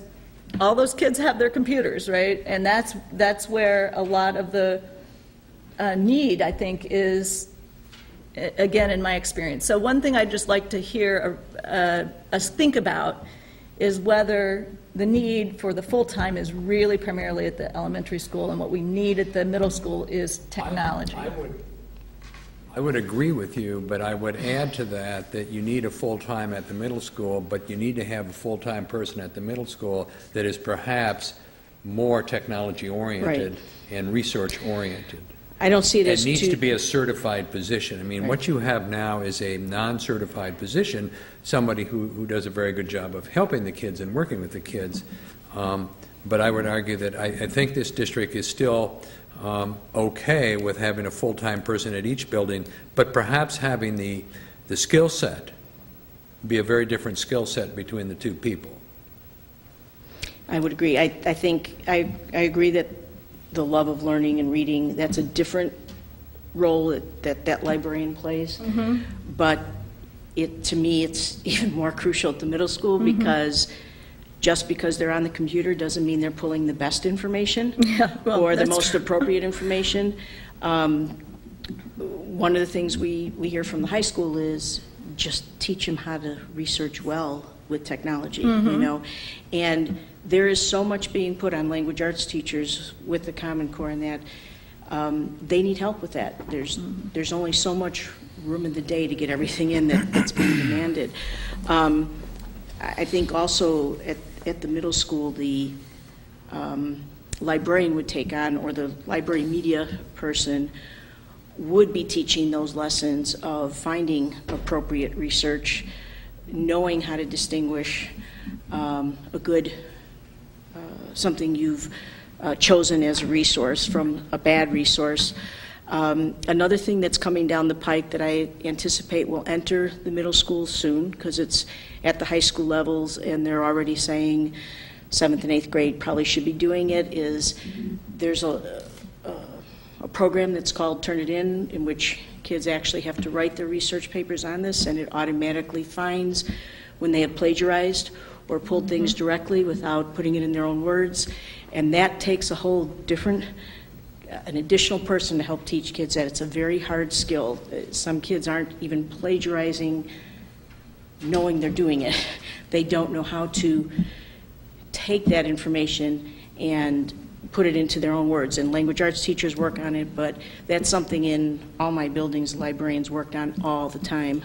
all those kids have their computers, right? And that's where a lot of the need, I think, is again, in my experience. So one thing I'd just like to hear us think about is whether the need for the full-time is really primarily at the elementary school, and what we need at the middle school is technology. I would agree with you, but I would add to that that you need a full-time at the middle school, but you need to have a full-time person at the middle school that is perhaps more technology-oriented and research-oriented. I don't see it as It needs two- to be a certified position. I mean, what you have now is a non-certified position, somebody who does a very good job of helping the kids and working with the kids. But I would argue that I think this district is still okay with having a full-time person at each building, but perhaps having the skill set be a very different skill set between the two people. I would agree. I think, I agree that the love of learning and reading, that's a different role that librarian plays. Mhm. But to me, it's even more crucial at the middle school because just because they're on the computer doesn't mean they're pulling the best information or the most appropriate information. One of the things we hear from the high school is just teach them how to research well with technology, you know. And there is so much being put on language arts teachers with the Common Core and that they need help with that. There's only so much room in the day to get everything in that's being demanded. I think also at the middle school, the librarian would take on, or the library media person would be teaching those lessons of finding appropriate research, knowing how to distinguish a good, something you've chosen as a resource from a bad resource. Another thing that's coming down the pike that I anticipate will enter the middle school soon, because it's at the high school levels and they're already saying 7th and 8th grade probably should be doing it, is there's a program that's called Turn It In which kids actually have to write their research papers on this, and it automatically finds when they have plagiarized or pulled things directly without putting it in their own words. And that takes a whole different, an additional person to help teach kids that. It's a very hard skill. Some kids aren't even plagiarizing knowing they're doing it. They don't know how to take that information and put it into their own words. And language arts teachers work on it, but that's something in all my buildings librarians worked on all the time.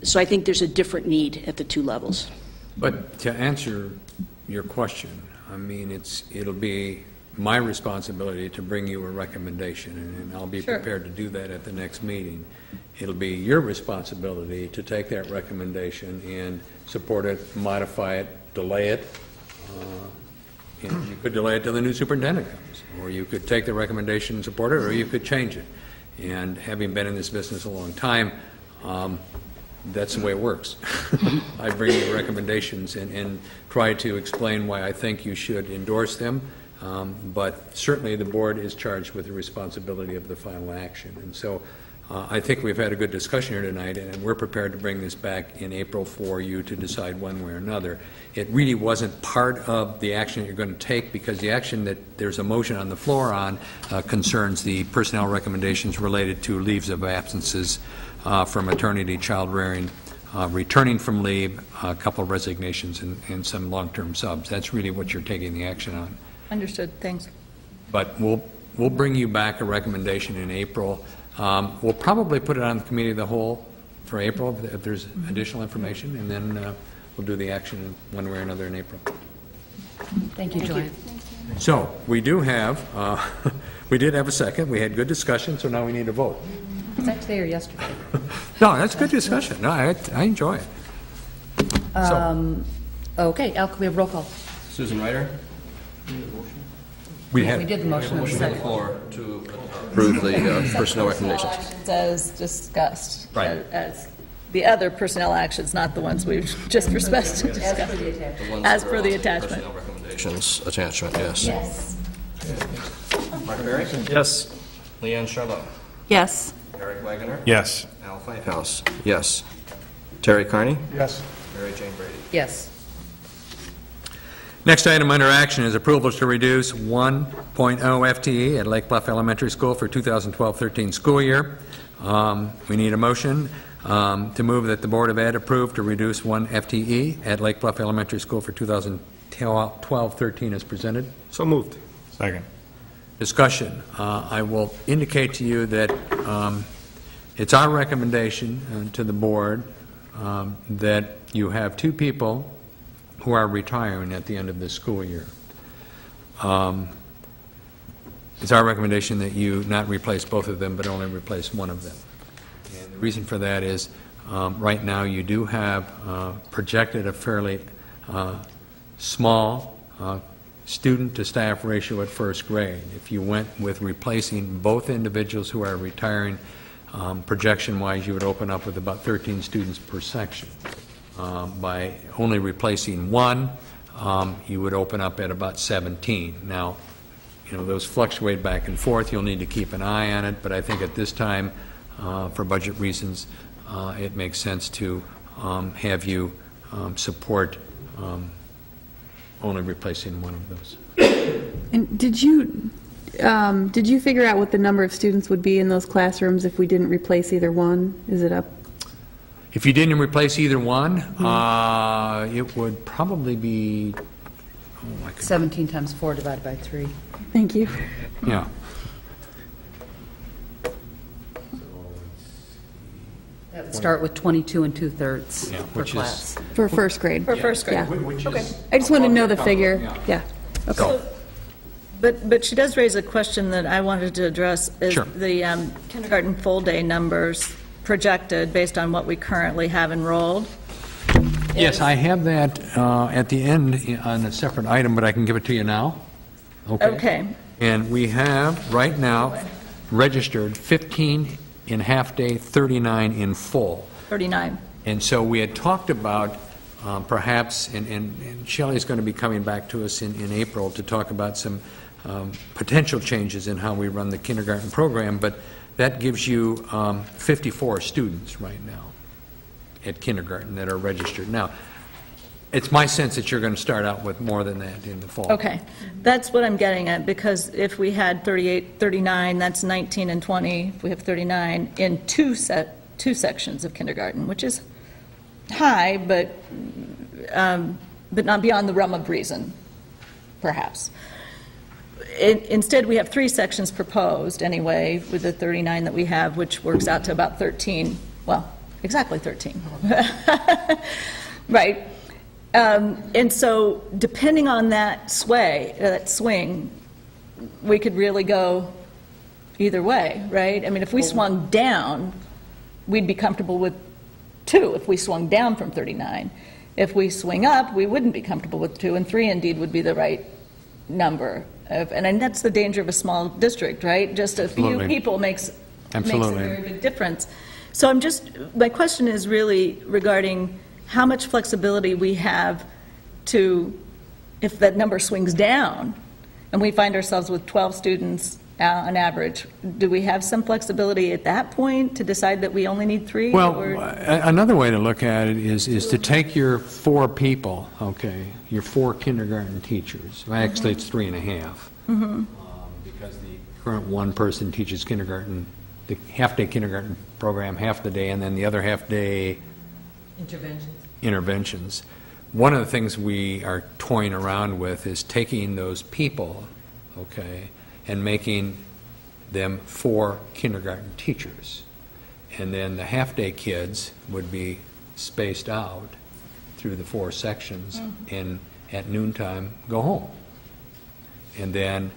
So I think there's a different need at the two levels. But to answer your question, I mean, it'll be my responsibility to bring you a recommendation, and I'll be prepared to do that at the next meeting. It'll be your responsibility to take that recommendation and support it, modify it, delay it. You could delay it till the new superintendent comes, or you could take the recommendation and support it, or you could change it. And having been in this business a long time, that's the way it works. I bring you recommendations and try to explain why I think you should endorse them, but certainly the board is charged with the responsibility of the final action. And so I think we've had a good discussion here tonight, and we're prepared to bring this back in April for you to decide one way or another. It really wasn't part of the action you're going to take, because the action that there's a motion on the floor on concerns the personnel recommendations related to leaves of absences for maternity, child rearing, returning from leave, a couple of resignations, and some long-term subs. That's really what you're taking the action on. Understood, thanks. But we'll bring you back a recommendation in April. We'll probably put it on the committee of the whole for April if there's additional information, and then we'll do the action one way or another in April. Thank you, Joanne. So we do have, we did have a second. We had good discussion, so now we need a vote. Was that today or yesterday? No, that's good discussion. No, I enjoy it. Okay, Al, can we have roll call? Susan Ryder? We did the motion. Motion on the floor to approve the personnel recommendations. Actions as discussed. Right. As the other personnel actions, not the ones we've just discussed. The ones As that per are the on attachment. Personnel recommendations attachment, yes. Yes. Mark Berry? Yes. Leanne Charlotte? Yes. Eric Wagoner? Yes. Al Pfeifhaus? Yes. Terry Carney? Yes. Mary Jane Brady? Yes. Next item under action is approval to reduce 1.0 FTE at Lake Bluff Elementary School for 2012-13 school year. We need a motion to move that the Board of Ed approve to reduce 1 FTE at Lake Bluff Elementary School for 2012-13 as presented. So moved. Second. Discussion. I will indicate to you that it's our recommendation to the board that you have 2 people who are retiring at the end of this school year. It's our recommendation that you not replace both of them, but only replace one of them. And the reason for that is right now you do have projected a fairly small student-to-staff ratio at first grade. If you went with replacing both individuals who are retiring, projection-wise, you would open up with about 13 students per section. By only replacing one, you would open up at about 17. Now, you know, those fluctuate back and forth. You'll need to keep an eye on it, but I think at this time, for budget reasons, it makes sense to have you support only replacing one of those. And did you figure out what the number of students would be in those classrooms if we didn't replace either one? Is it up? If you didn't replace either one, it would probably be 17 times 4 divided by 3. Thank you. Yeah. That would start with 22 2/3 per which is- class. For first grade. For first grade. Yeah. Which Okay. is I just want to know the above figure. cover, Yeah. Okay. But she does raise a question that I wanted to address, is Sure. the kindergarten full-day numbers projected based on what we currently have enrolled. Yes, I have that at the end on a separate item, but I can give it to you now. Okay. And we have, right now, registered 15 in half-day, 39 in full. 39. And so we had talked about perhaps, and Shelley's going to be coming back to us in April to talk about some potential changes in how we run the kindergarten program, but that gives you 54 students right now at kindergarten that are registered. Now, it's my sense that you're going to start out with more than that in the fall. Okay. That's what I'm getting at, because if we had 38, 39, that's 19 and 20. If we have 39 in two sections of kindergarten, which is high, but not beyond the realm of reason, perhaps. Instead, we have 3 sections proposed anyway, with the 39 that we have, which works out to about 13, well, exactly 13. Right. And so, depending on that swing, we could really go either way, right? I mean, if we swung down, we'd be comfortable with 2 if we swung down from 39. If we swing up, we wouldn't be comfortable with 2, and 3 indeed would be the right number. And that's the danger of a small district, right? Just a few Absolutely. people makes a Absolutely. very big difference. So my question is really regarding how much flexibility we have to, if that number swings down and we find ourselves with 12 students on average, do we have some flexibility at that point to decide that we only need 3? Well, or- another way to look at it is to take your 4 people, okay, your 4 kindergarten teachers. Well, actually, it's 3.5. Because the current one person teaches kindergarten, the half-day kindergarten program half the day, and then the other half-day interventions. One of the things we are toying around with is taking those people, okay, and making them 4 kindergarten teachers. And then the half-day kids would be spaced out through the 4 sections, and at noontime, go home. And then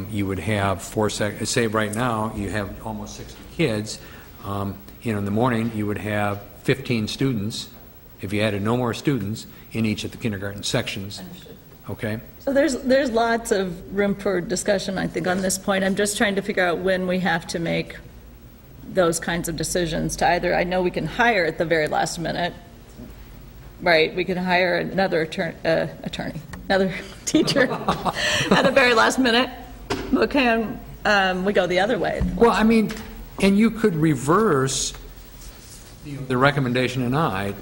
you would have 4 sections. Say right now, you have almost 60 kids. In the morning, you would have 15 students, if you added no more students, in each of the kindergarten sections. Okay? So there's lots of room for discussion, I think, on this point. I'm just trying to figure out when we have to make those kinds of decisions to either, I know we can hire at the very last minute, right? We could hire another attorney, another teacher at the very last minute. But can we go the other way? Well, I mean, and you could reverse the recommendation tonight,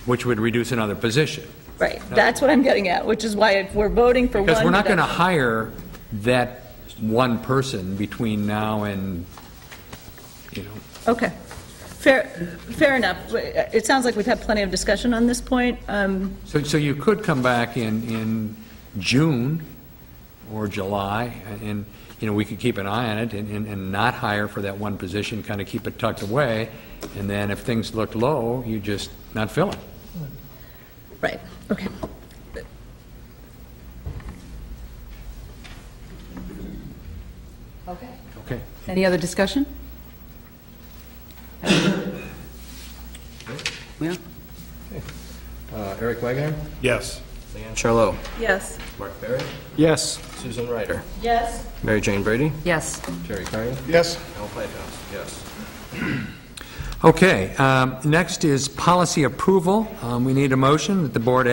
which would reduce another position. Right, that's what I'm getting at, which is why if we're voting for one. Because we're not going to hire that one person between now and, Okay. Fair enough. It sounds like we've had plenty of discussion on this point. So you could come back in June or July, and, we could keep an eye on it and not hire for that one position, kind of keep it tucked away, and then if things look low, you just not fill it. Right, okay. Okay. Okay. Any other discussion? Yeah. Eric Wagner? Yes. Leanne Charlot? Yes. Mark Berry? Yes. Susan Ryder? Yes. Mary Jane Brady? Yes. Terry Carney? Yes. Al Playhouse? Yes. Okay, next is policy approval. We need a motion that the Board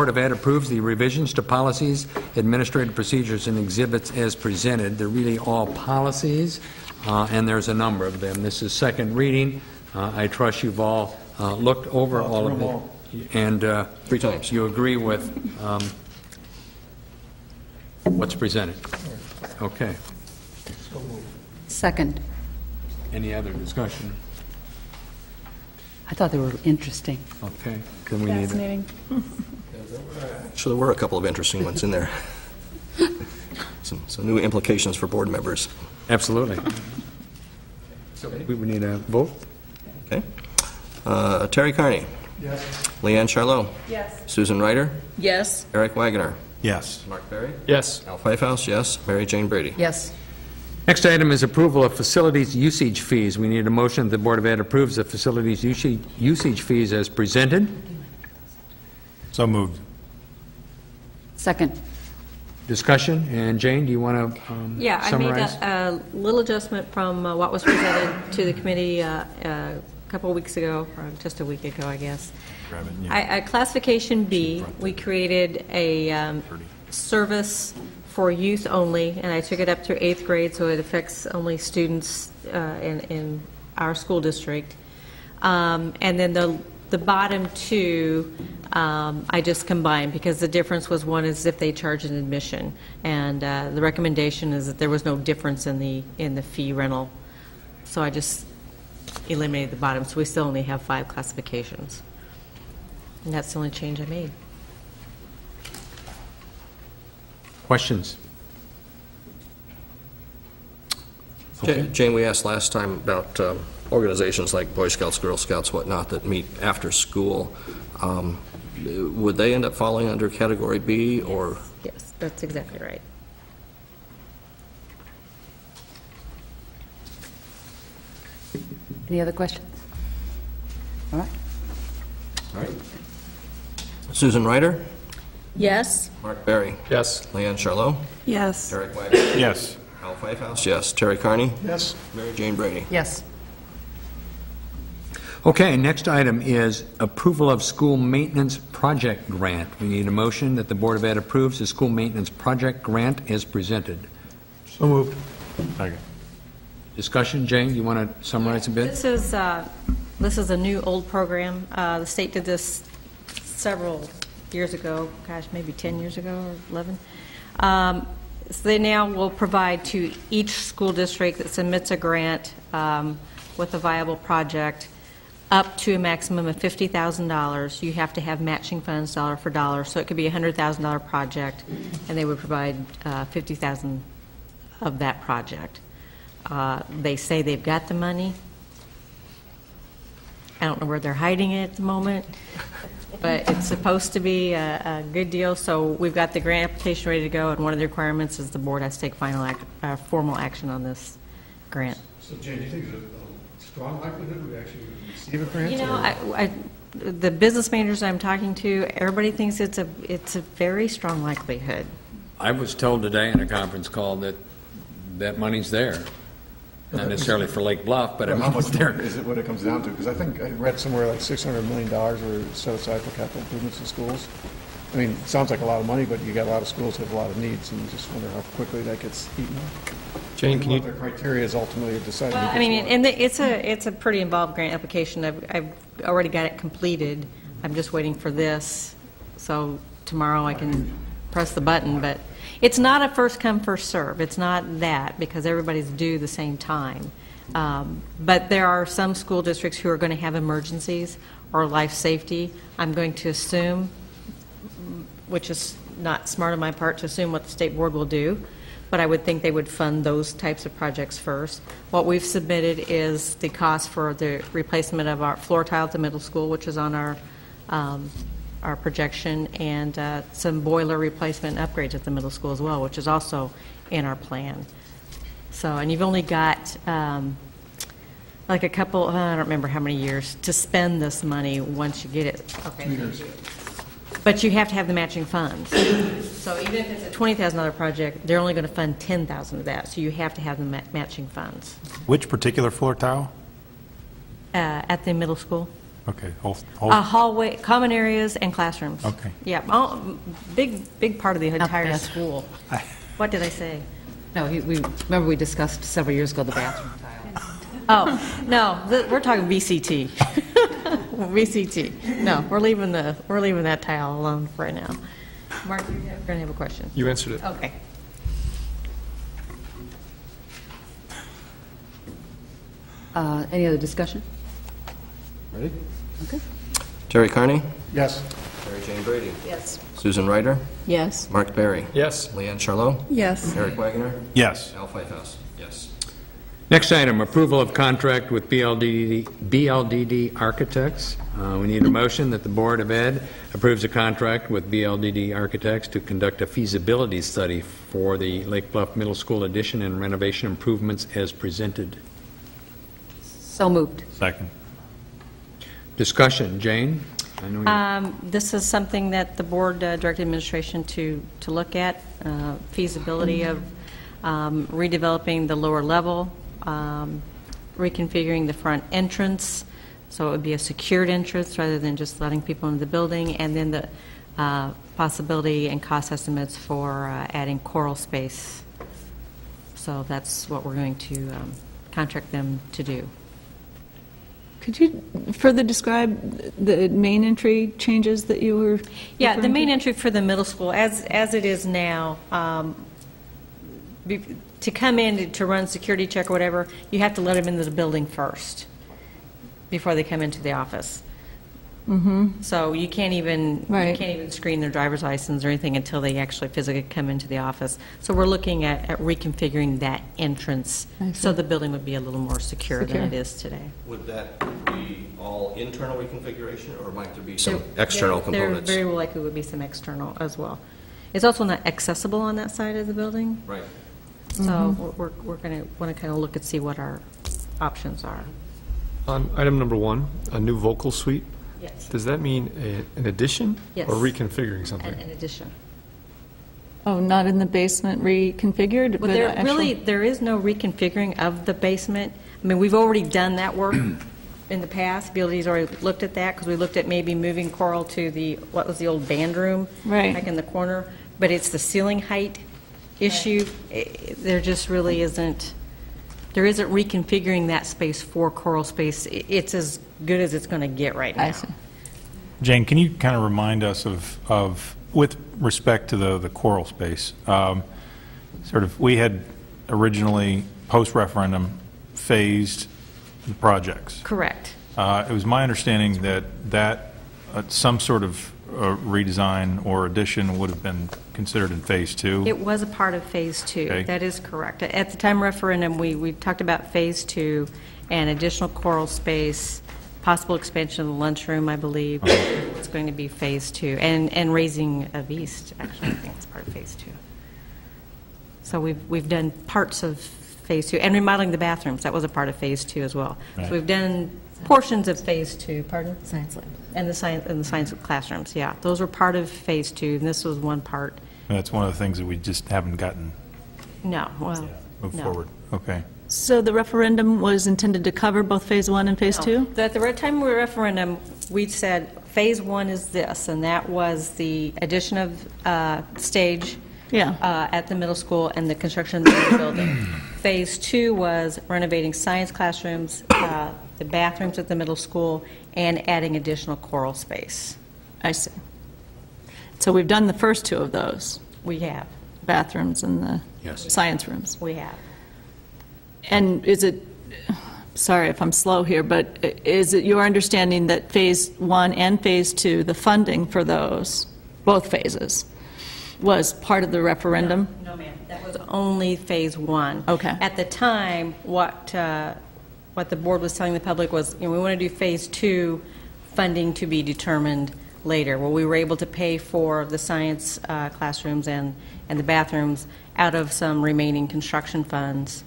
of Ed approves the revisions to policies, administrative procedures, and exhibits as presented. They're really all policies, and there's a number of them. This is second reading. I trust you've all looked over all of them. And 3 times. You agree with what's presented? Okay. Second. Any other discussion? I thought they were interesting. Okay. Then we need it. Fascinating. So there were a couple of interesting ones in there. Some new implications for board members. Absolutely. So we would need a vote? Okay. Terry Carney? Yes. Leanne Charlot? Yes. Susan Ryder? Yes. Eric Wagner? Yes. Mark Berry? Yes. Al Playhouse? Yes. Mary Jane Brady? Yes. Next item is approval of facilities usage fees. We need a motion that the Board of Ed approves the facilities usage fees as presented. So moved. Second. Discussion, and Jane, do you want to Yeah, I summarize? made a little adjustment from what was presented to the committee a couple of weeks ago, or just a week ago, I guess. Classification B, we created a service for youth only, and I took it up through 8th grade, so it affects only students in our school district. And then the bottom two, I just combined, because the difference was, one is if they charge an admission, and the recommendation is that there was no difference in the fee rental. So I just eliminated the bottom, so we still only have 5 classifications. And that's the only change I made. Questions? Jane, we asked last time about organizations like Boy Scouts, Girl Scouts, whatnot, that meet after school. Would they end up falling under Category B, or? Yes, that's exactly right. Any other questions? All right. All right. Susan Ryder? Yes. Mark Berry? Yes. Leanne Charlot? Yes. Eric Wagner? Yes. Al Playhouse? Yes. Terry Carney? Yes. Mary Jane Brady? Yes. Okay, next item is approval of school maintenance project grant. We need a motion that the Board of Ed approves the school maintenance project grant as presented. So moved. Second. Discussion, Jane, you want to summarize a bit? This is a new old program. The state did this several years ago, gosh, maybe 10 years ago or 11. So they now will provide to each school district that submits a grant with a viable project up to a maximum of $50,000. You have to have matching funds dollar for dollar, so it could be a $100,000 project, and they would provide $50,000 of that project. They say they've got the money. I don't know where they're hiding it at the moment, but it's supposed to be a good deal. So we've got the grant application ready to go, and one of the requirements is the board has to take formal action on this grant. So, Jane, do you think there's a strong likelihood we actually receive a grant? You know, the business managers I'm talking to, everybody thinks it's a very strong likelihood. I was told today in a conference call that money's there. Not necessarily for Lake Bluff, but how much it's there. more is it what it comes down to? Because I think I read somewhere like $600 million were set aside for capital improvements in schools. I mean, it sounds like a lot of money, but you got a lot of schools that have a lot of needs, and you just wonder how quickly that gets eaten up. Jane, can you? What their criteria is ultimately decided. Well, I mean, and it's a pretty involved grant application. I've already got it completed. I'm just waiting for this, so tomorrow I can press the button. But it's not a first come, first serve. It's not that, because everybody's due the same time. But there are some school districts who are going to have emergencies or life safety. I'm going to assume, which is not smart on my part to assume what the state board will do, but I would think they would fund those types of projects first. What we've submitted is the cost for the replacement of our floor tile at the middle school, which is on our projection, and some boiler replacement and upgrades at the middle school as well, which is also in our plan. So, and you've only got like a couple, I don't remember how many years, to spend this money once you get it. Okay. 2 years. But you have to have the matching funds. So even if it's a $20,000 project, they're only going to fund $10,000 of that. So you have to have the matching funds. Which particular floor tile? At the middle school. Okay. Hallway, common areas, and classrooms. Okay. Yeah, big part of the entire school. What did I say? No, remember we discussed several years ago the bathroom tile. Oh, no, we're talking VCT. VCT. No, we're leaving that tile alone for right now. Mark, you're going to have a question. You answered it. Okay. Any other discussion? Ready? Okay. Terry Carney? Yes. Mary Jane Brady? Yes. Susan Ryder? Yes. Mark Berry? Yes. Leanne Charlot? Yes. Eric Wagoner? Yes. Al Pfeifhouse? Yes. Next item, approval of contract with BLDD Architects. We need a motion that the Board of Ed approves a contract with BLDD Architects to conduct a feasibility study for the Lake Bluff Middle School addition and renovation improvements as presented. So moved. Second. Discussion. Jane? I know you- This is something that the board directed administration to look at, feasibility of redeveloping the lower level, reconfiguring the front entrance, so it would be a secured entrance rather than just letting people into the building, and then the possibility and cost estimates for adding choral space. So that's what we're going to contract them to do. Could you further describe the main entry changes that you were Yeah, the referring main to? entry for the middle school, as it is now, to come in to run security check or whatever, you have to let them into the building first before they come into the office. Mm-hmm. So you can't even Right. you can't even screen their driver's license or anything until they actually physically come into the office. So we're looking at reconfiguring that entrance so the building would be a little more secure than it is today. Would that be all internal reconfiguration, or might there be some external components? There very likely would be some external as well. It's also not accessible on that side of the building. Right. So we're going to want to kind of look and see what our options are. On item number 1, a new vocal suite. Yes. Does that mean an addition? Yes. Or reconfiguring something? In addition. Oh, not in the basement reconfigured? Well, there is no reconfiguring of the basement. I mean, we've already done that work in the past. BLD's already looked at that because we looked at maybe moving choral to what was the old band room Right. back in the corner. But it's the ceiling height issue. There just really isn't. There isn't reconfiguring that space for choral space. It's as good as it's going to get right now. I see. Jane, can you kind of remind us of with respect to the choral space, sort of, we had originally, post-referendum, phased the projects. Correct. It was my understanding that some sort of redesign or addition would have been considered in Phase 2. It was a part of Phase 2. Okay. That is correct. At the time of referendum, we talked about Phase 2 and additional choral space, possible expansion of the lunchroom, I believe. It's going to be Phase 2, and raising of East, actually, I think it's part of Phase 2. So we've done parts of Phase 2, and remodeling the bathrooms, that was a part of Phase 2 as well. Right. So we've done portions of Phase 2, pardon? Science lab. And the science classrooms, yeah. Those were part of Phase 2, and this was one part. That's one of the things that we just haven't gotten No, well, moved no. forward. Okay. So the referendum was intended to cover both Phase 1 and Phase 2? At the time of the referendum, we said Phase 1 is this, and that was the addition of stage at the middle school and the construction of the new building. Phase 2 was renovating science classrooms, the bathrooms at the middle school, and adding additional choral space. I see. So we've done the first 2 of those? We have. Bathrooms and the Yes. science rooms? We have. And is it sorry if I'm slow here, but is it your understanding that Phase 1 and Phase 2, the funding for those, both phases, was part of the referendum? No, ma'am. That was only Phase 1. Okay. At the time, what the board was telling the public was, we want to do Phase 2, funding to be determined later. Well, we were able to pay for the science classrooms and the bathrooms out of some remaining construction funds.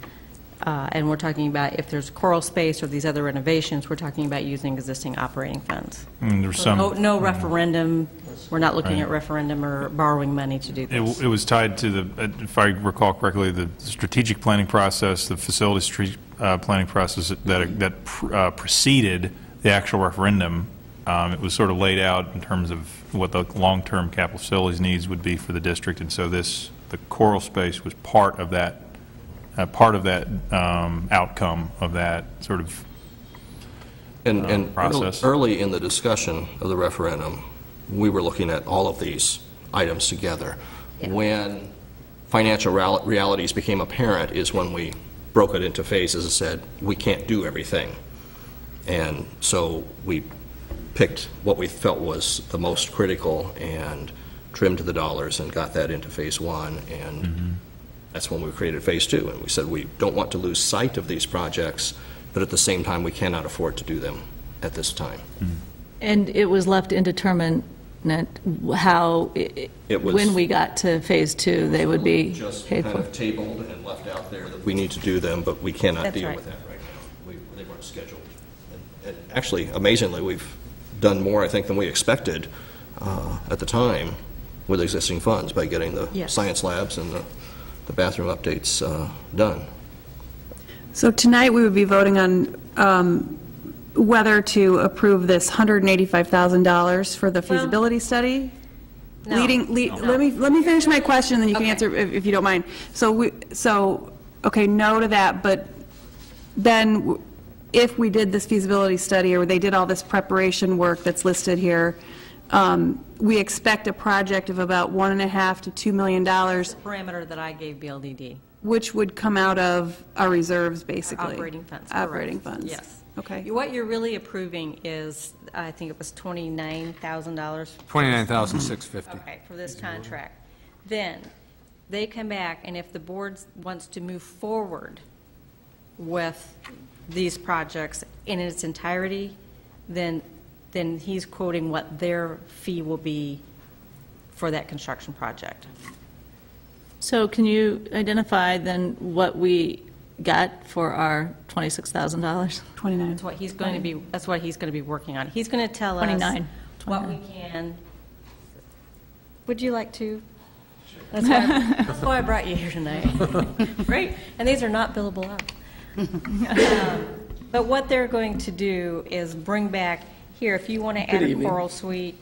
And we're talking about if there's choral space or these other renovations, we're talking about using existing operating funds. There's So no referendum. We're not looking Right. at referendum or borrowing money to do this. It was tied to if I recall correctly, the strategic planning process, the facility planning process that preceded the actual referendum. It was sort of laid out in terms of what the long-term capital facilities needs would be for the district, and so the choral space was part of that outcome of that sort of process. Early in the discussion of the referendum, we were looking at all of these items together. Yeah. When financial realities became apparent is when we broke it into phases and said, we can't do everything. And so we picked what we felt was the most critical and trimmed the dollars and got that into Phase 1. And that's when we created Phase 2. And we said we don't want to lose sight of these projects, but at the same time, we cannot afford to do them at this time. And it was left indeterminate how, when we got to Phase 2, they would be Just paid kind for. of tabled and left out there that we need to do them, but we cannot That's deal right. with that right now. They weren't scheduled. And actually, amazingly, we've done more, I think, than we expected at the time with existing funds by getting the Yes. science labs and the bathroom updates done. So tonight, we would be voting on whether to approve this $185,000 for the feasibility study? No. Let me finish my question, then you can answer if you don't mind. Okay, no to that, but then if we did this feasibility study, or they did all this preparation work that's listed here, we expect a project of about $1.5 to $2 million, Parameter that I gave BLDD. which would come out of our reserves, basically. Operating funds. Operating correct. funds. Yes. Okay. What you're really approving is, I think it was $29,000. $29,650. Okay, for this contract. Then, they come back, and if the board wants to move forward with these projects in its entirety, then he's quoting what their fee will be for that construction project. So can you identify then what we got for our $26,000? 29. That's what he's going to be working on. He's going to tell us 29. what we can. Would you like to? That's why I brought you here tonight. Great. And these are not billable hours. But what they're going to do is bring back, here, if you want to add a choral suite,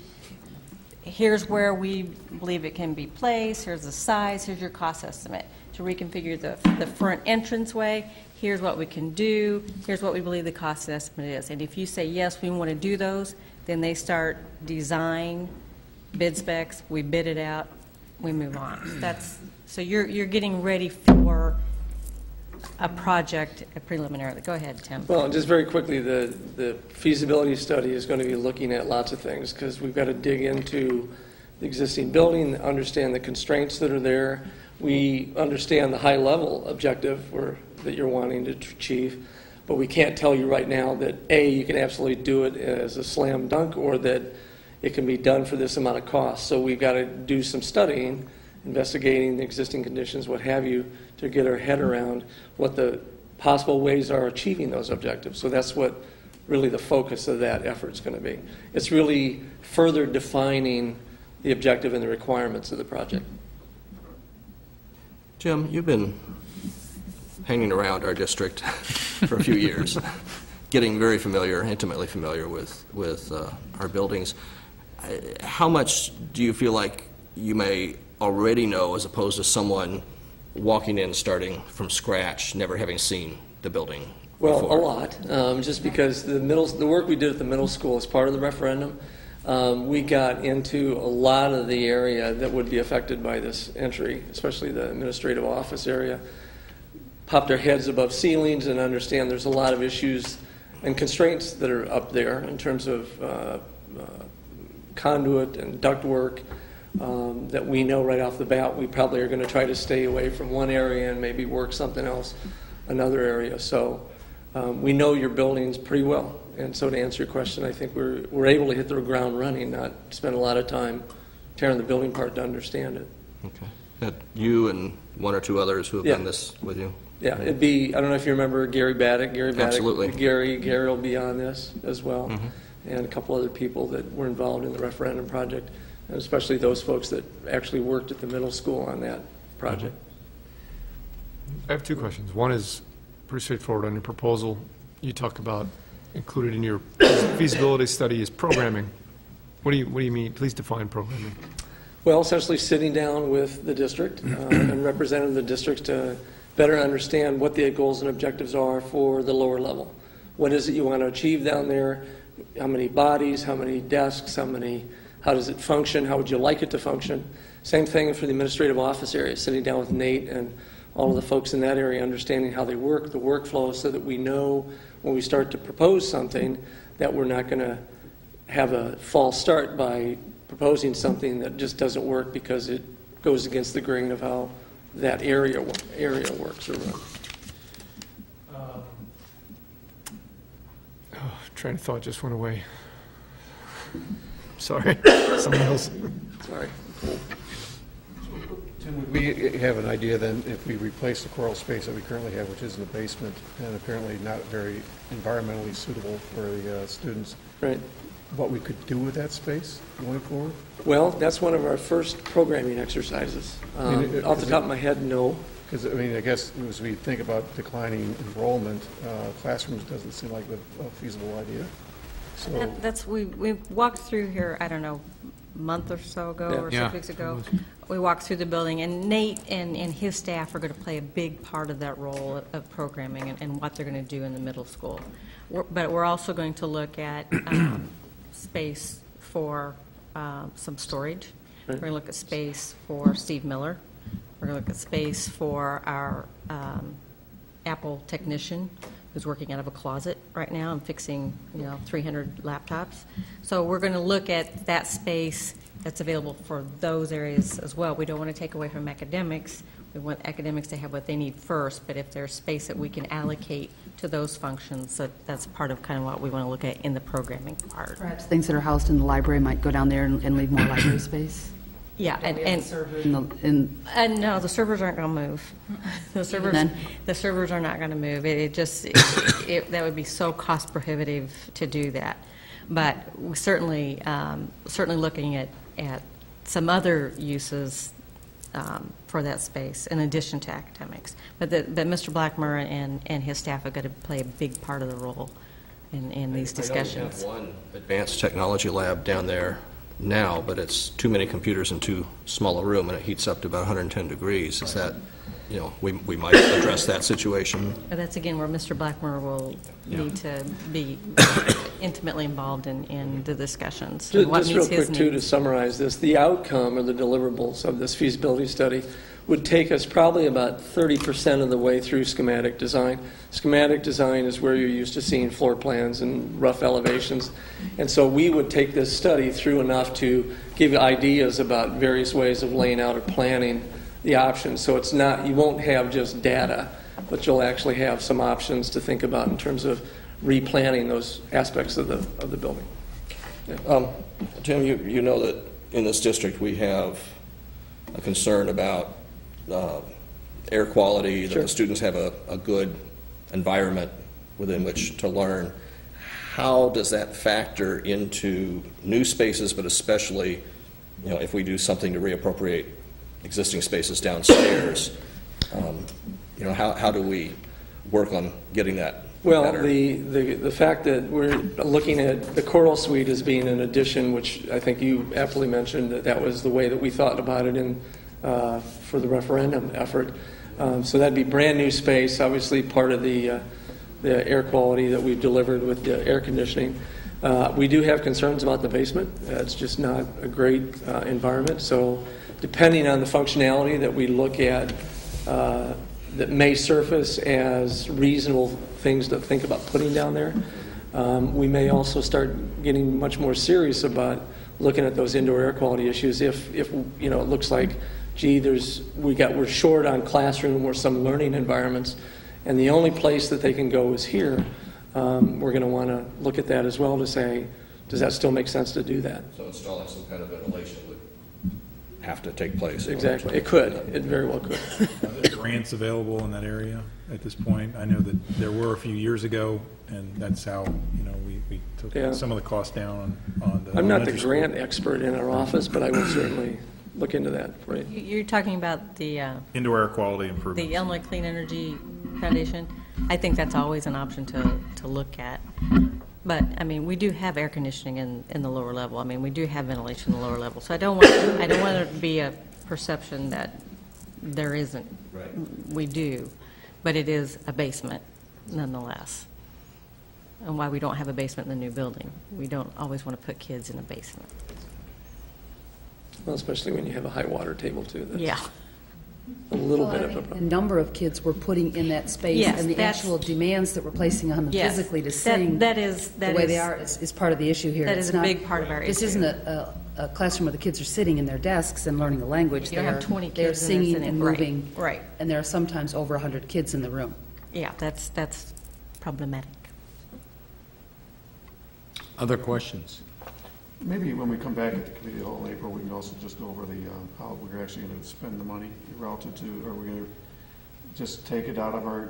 here's where we believe it can be placed, here's the size, here's your cost estimate. To reconfigure the front entranceway, here's what we can do, here's what we believe the cost estimate is. And if you say, yes, we want to do those, then they start design, bid specs, we bid it out, we move on. So you're getting ready for a project preliminarily. Go ahead, Tim. Well, just very quickly, the feasibility study is going to be looking at lots of things, because we've got to dig into the existing building, understand the constraints that are there. We understand the high-level objective that you're wanting to achieve, but we can't tell you right now that, A, you can absolutely do it as a slam dunk, or that it can be done for this amount of cost. So we've got to do some studying, investigating the existing conditions, what have you, to get our head around what the possible ways are achieving those objectives. So that's what really the focus of that effort is going to be. It's really further defining the objective and the requirements of the project. Jim, you've been hanging around our district for a few years, getting very familiar, intimately familiar with our buildings. How much do you feel like you may already know, as opposed to someone walking in, starting from scratch, never having seen the building Well, before? a lot, just because the work we did at the middle school as part of the referendum, we got into a lot of the area that would be affected by this entry, especially the administrative office area. pop their heads above ceilings and understand there's a lot of issues and constraints that are up there in terms of conduit and ductwork that we know right off the bat we probably are going to try to stay away from one area and maybe work something else another area. So we know your buildings pretty well. And so to answer your question, I think we're able to hit the ground running, not spend a lot of time tearing the building apart to understand it. Okay. You and one or two others who have done this with you? Yeah, it'd be, I don't know if you remember Gary Baddock. Absolutely. Gary will be on this as well, and a couple other people that were involved in the referendum project, and especially those folks that actually worked at the middle school on that project. I have two questions. One is pretty straightforward. On your proposal, you talk about included in your feasibility study is programming. What do you mean? Please define programming. Well, essentially sitting down with the district and representing the districts to better understand what the goals and objectives are for the lower level. What is it you want to achieve down there? How many bodies? How many desks? How does it function? How would you like it to function? Same thing for the administrative office area, sitting down with Nate and all of the folks in that area, understanding how they work, the workflow, so that we know when we start to propose something that we're not going to have a false start by proposing something that just doesn't work because it goes against the grain of how that area works or runs. Train of thought just went away. Sorry. Someone else. Sorry. Tim, we have an idea then, if we replace the coral space that we currently have, which is in the basement, and apparently not very environmentally suitable for the students, right? What we could do with that space going forward? Well, that's one of our first programming exercises. Off the top of my head, no. Because, I mean, I guess as we think about declining enrollment, classrooms doesn't seem like a feasible idea. So we walked through here, I don't know, a month or so ago or 6 weeks ago. We walked through the building, and Nate and his staff are going to play a big part of that role of programming and what they're going to do in the middle school. But we're also going to look at space for some storage. We're going to look at space for Steve Miller. We're going to look at space for our Apple technician who's working out of a closet right now and fixing 300 laptops. So we're going to look at that space that's available for those areas as well. We don't want to take away from academics. We want academics to have what they need first, but if there's space that we can allocate to those functions, that's part of kind of what we want to look at in the programming part. Perhaps things that are housed in the library might go down there and leave more library space? Yeah, and no, the servers aren't going to move. The servers are not going to move. That would be so cost prohibitive to do that. But we're certainly looking at some other uses for that space in addition to academics. But Mr. Blackmer and his staff are going to play a big part of the role in these discussions. I know we have one advanced technology lab down there now, but it's too many computers in too small a room, and it heats up to about 110 degrees. Is that, we might address that situation? But that's, again, where Mr. Blackmer will need to be intimately involved in the discussions. Just real quick, too, to summarize this, the outcome or the deliverables of this feasibility study would take us probably about 30% of the way through schematic design. Schematic design is where you're used to seeing floor plans and rough elevations. And so we would take this study through enough to give you ideas about various ways of laying out or planning the options. So it's not, you won't have just data, but you'll actually have some options to think about in terms of replanning those aspects of the building. Yeah. Tim, you know that in this district we have a concern about air quality, that the students have a good environment within which to learn. How does that factor into new spaces, but especially, if we do something to reappropriate existing spaces downstairs, how do we work on getting that better? The fact that we're looking at the Coral Suite as being an addition, which I think you aptly mentioned that was the way that we thought about it for the referendum effort. So that'd be brand new space, obviously part of the air quality that we've delivered with the air conditioning. We do have concerns about the basement. It's just not a great environment. So depending on the functionality that we look at that may surface as reasonable things to think about putting down there. We may also start getting much more serious about looking at those indoor air quality issues if you know, it looks like, gee, we're short on classroom or some learning environments, and the only place that they can go is here. We're going to want to look at that as well to say, does that still make sense to do that? So installing some kind of ventilation would have to take place. Exactly. It could. It very well could. Are there grants available in that area at this point? I know that there were a few years ago, and that's how, you know, we took some of the costs down on the I'm not the elementary grant school. expert in our office, but I will certainly look into that for you. You're talking about the Indoor air quality improvement. the Illinois Clean Energy Foundation. I think that's always an option to look at. But, I mean, we do have air conditioning in the lower level. I mean, we do have ventilation in the lower level. So I don't want there to be a perception that there isn't. Right. We do. But it is a basement nonetheless. And why we don't have a basement in the new building. We don't always want to put kids in a basement. Well, especially when you have a high water table, too. That's Yeah. a little Well, bit I of a mean, problem. the number of kids we're putting in that space Yes, and the that's- actual demands that we're placing on them Yes, physically to that- sing that is- the way they are is part of the issue here. That It's is a not- big part of our This issue. isn't a classroom where the kids are sitting in their desks and learning a language. You don't have They're- 20 They're kids in there singing sitting. and Right, moving. right. And there are sometimes over 100 kids in the room. Yeah, that's problematic. Other questions? Maybe when we come back at the committee of the whole in April, we can also just go over the, how we're actually going to spend the money relative to, are we going to just take it out of our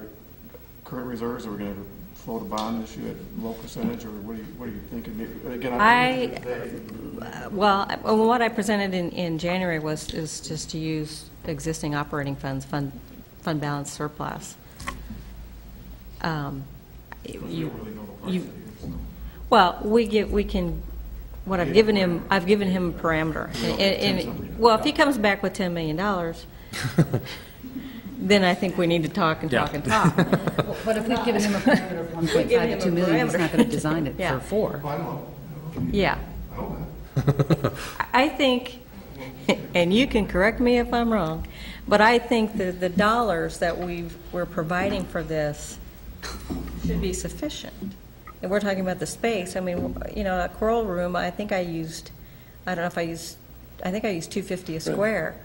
current reserves, or we're going to float a bond issue at low percentage, or what are you thinking? Maybe, again, Well, what I presented in January is just to use existing operating funds, fund balance surplus. Well, we can. What I've given him a parameter. Well, if he comes back with $10 million, then I think we need to talk and talk and talk. But if we've given him a parameter of 1.5 to 2 million, he's not going to design it Yeah. for 4. Yeah. I think, and you can correct me if I'm wrong, but I think that the dollars that we're providing for this should be sufficient. And we're talking about the space. I mean, you know, a choral room, I think I used $250 a square.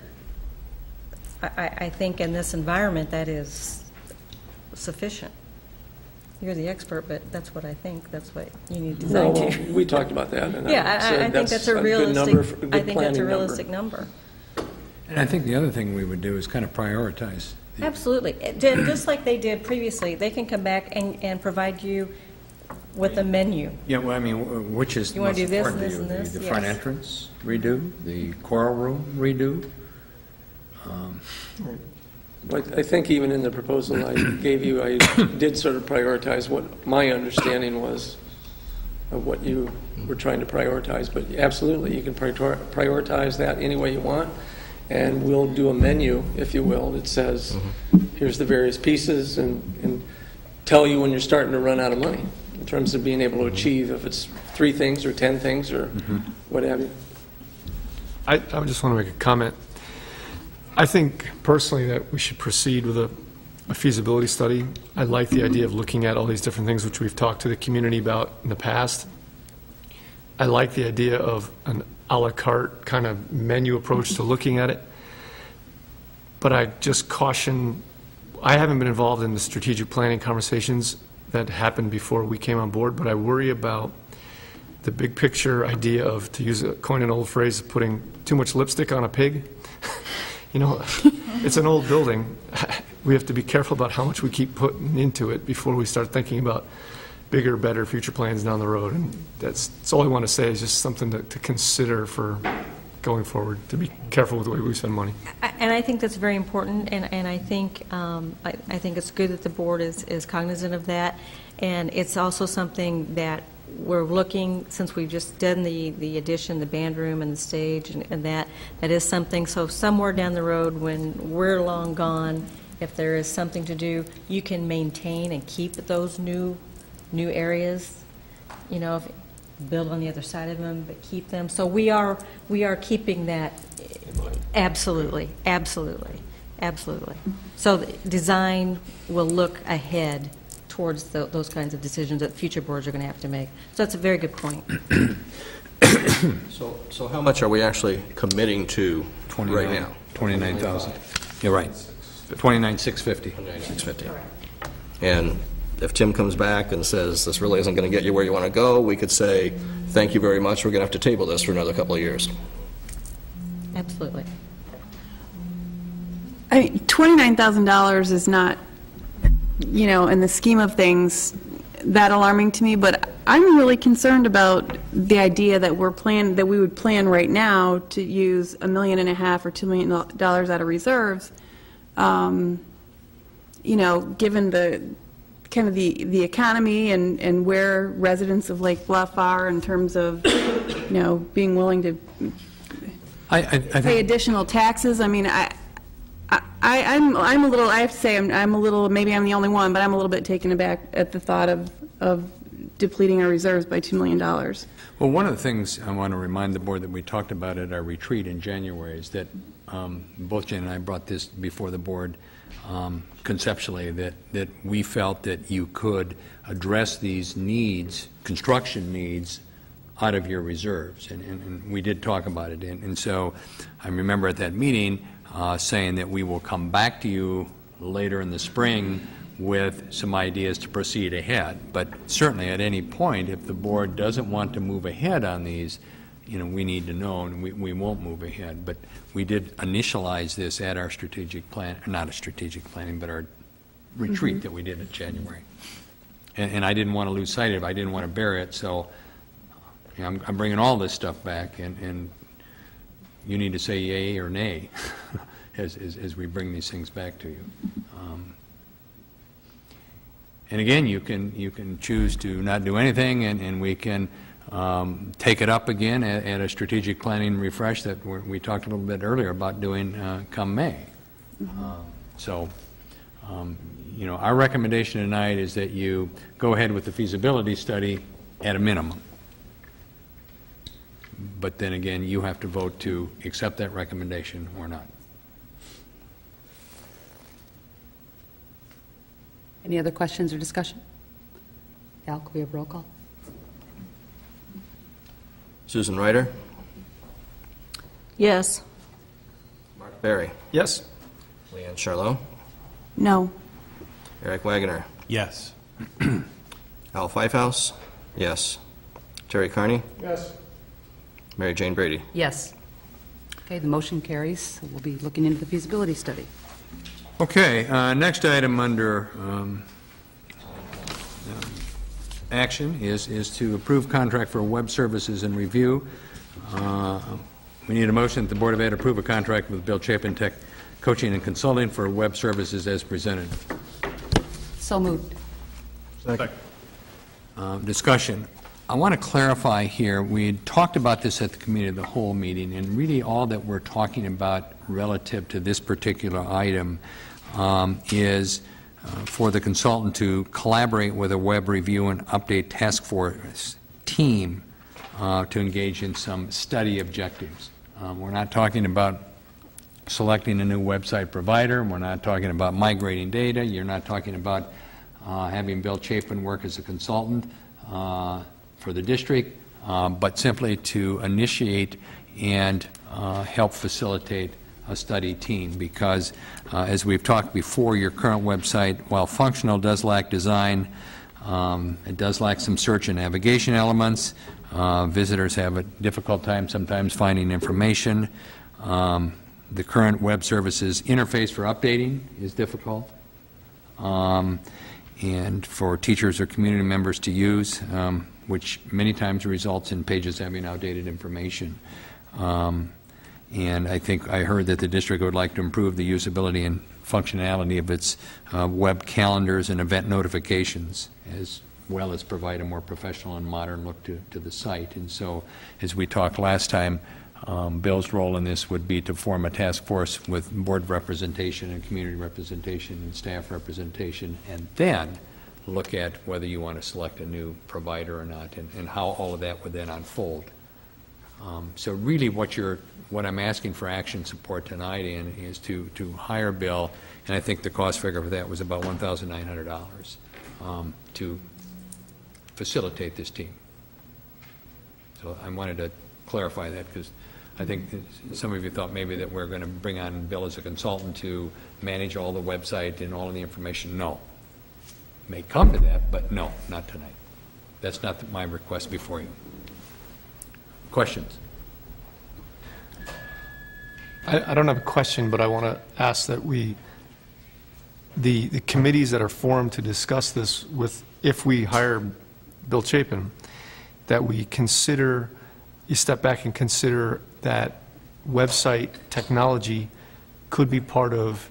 I think in this environment that is sufficient. You're the expert, but that's what I think. That's what you need to No, design well, to. we talked about that. And Yeah, I think that's a good number, realistic, good I think that's a planning realistic number. And I think the other thing we would do is kind of prioritize. Absolutely. Just like they did previously, they can come back and provide you with a menu. Yeah, well, I mean, which is the You wanna most do this, important to this, you? and this? The front Yes. entrance redo, the choral room redo? I think even in the proposal I gave you, I did sort of prioritize what my understanding was of what you were trying to prioritize. But absolutely, you can prioritize that any way you want, and we'll do a menu, if you will, that says, here's the various pieces, and tell you when you're starting to run out of money in terms of being able to achieve, if it's 3 things or 10 things or what have you. I just want to make a comment. I think personally that we should proceed with a feasibility study. I like the idea of looking at all these different things which we've talked to the community about in the past. I like the idea of an a la carte kind of menu approach to looking at it. But I just caution, I haven't been involved in the strategic planning conversations that happened before we came on board, but I worry about the big picture idea of, to use coin an old phrase, putting too much lipstick on a pig. You know, it's an old building. We have to be careful about how much we keep putting into it before we start thinking about bigger, better future plans down the road. And that's all I want to say, is just something to consider for going forward, to be careful with the way we spend money. And I think that's very important, and I think it's good that the board is cognizant of that. And it's also something that we're looking, since we've just done the addition, the band room and the stage, and that is something. So somewhere down the road, when we're long gone, if there is something to do, you can maintain and keep those new areas, you know, build on the other side of them, but keep them. So we are keeping that. Absolutely, absolutely. Absolutely. So the design will look ahead towards those kinds of decisions that future boards are going to have to make. So that's a very good point. So how much are we actually committing to right now? 29,000. You're right. 29,650. 29,650. And if Tim comes back and says, this really isn't going to get you where you want to go, we could say, thank you very much, we're going to have to table this for another couple of years. Absolutely. I mean, $29,000 is not, in the scheme of things, that alarming to me, but I'm really concerned about the idea that we would plan right now to use $1.5 million or $2 million out of reserves. Given the kind of the economy and where residents of Lake Bluff are in terms of, being willing to pay additional taxes. I mean, I'm a little, I have to say, I'm a little, maybe I'm the only one, but I'm a little bit taken aback at the thought of depleting our reserves by $2 million. Well, one of the things I want to remind the board that we talked about at our retreat in January is that both Jen and I brought this before the board conceptually, that we felt that you could address these needs, construction needs, out of your reserves, and we did talk about it. And so I remember at that meeting saying that we will come back to you later in the spring with some ideas to proceed ahead. But certainly at any point, if the board doesn't want to move ahead on these, we need to know, and we won't move ahead. But we did initialize this at our strategic plan, not a strategic planning, but our retreat that we did in January. And I didn't want to lose sight of it. I didn't want to bury it, so I'm bringing all this stuff back, and you need to say yay or nay as we bring these things back to you. And again, you can choose to not do anything, and we can take it up again at a strategic planning refresh that we talked a little bit earlier about doing come May. Our recommendation tonight is that you go ahead with the feasibility study at a minimum. But then again, you have to vote to accept that recommendation or not. Any other questions or discussion? Al, could we have roll call? Susan Ryder? Yes. Mark Berry? Yes. Leanne Charlot? No. Eric Wagoner? Yes. Al Pfeifhaus? Yes. Terry Carney? Yes. Mary Jane Brady? Yes. Okay, the motion carries. We'll be looking into the feasibility study. Okay, next item under action is to approve contract for web services and review. We need a motion that the Board of Ed approve a contract with Bill Chapin Tech Coaching and Consulting for web services as presented. So moved. Second. Discussion. I want to clarify here, we had talked about this at the committee of the whole meeting, and really all that we're talking about relative to this particular item is for the consultant to collaborate with a web review and update task force team to engage in some study objectives. We're not talking about selecting a new website provider. We're not talking about migrating data. You're not talking about having Bill Chapin work as a consultant for the district, but simply to initiate and help facilitate a study team, because as we've talked before, your current website, while functional, does lack design. It does lack some search and navigation elements. Visitors have a difficult time sometimes finding information. The current web services interface for updating is difficult, and for teachers or community members to use, which many times results in pages having outdated information. And I think I heard that the district would like to improve the usability and functionality of its web calendars and event notifications, as well as provide a more professional and modern look to the site. And so, as we talked last time, Bill's role in this would be to form a task force with board representation and community representation and staff representation, and then look at whether you want to select a new provider or not, and how all of that would then unfold. So really what what I'm asking for action support tonight in is to hire Bill, and I think the cost figure for that was about $1,900 to facilitate this team. So I wanted to clarify that because I think some of you thought maybe that we're going to bring on Bill as a consultant to manage all the website and all of the information. No. May come to that, but no, not tonight. That's not my request before you. Questions? I don't have a question, but I want to ask that the committees that are formed to discuss this with, if we hire Bill Chapin, that we consider, you step back and consider that website technology could be part of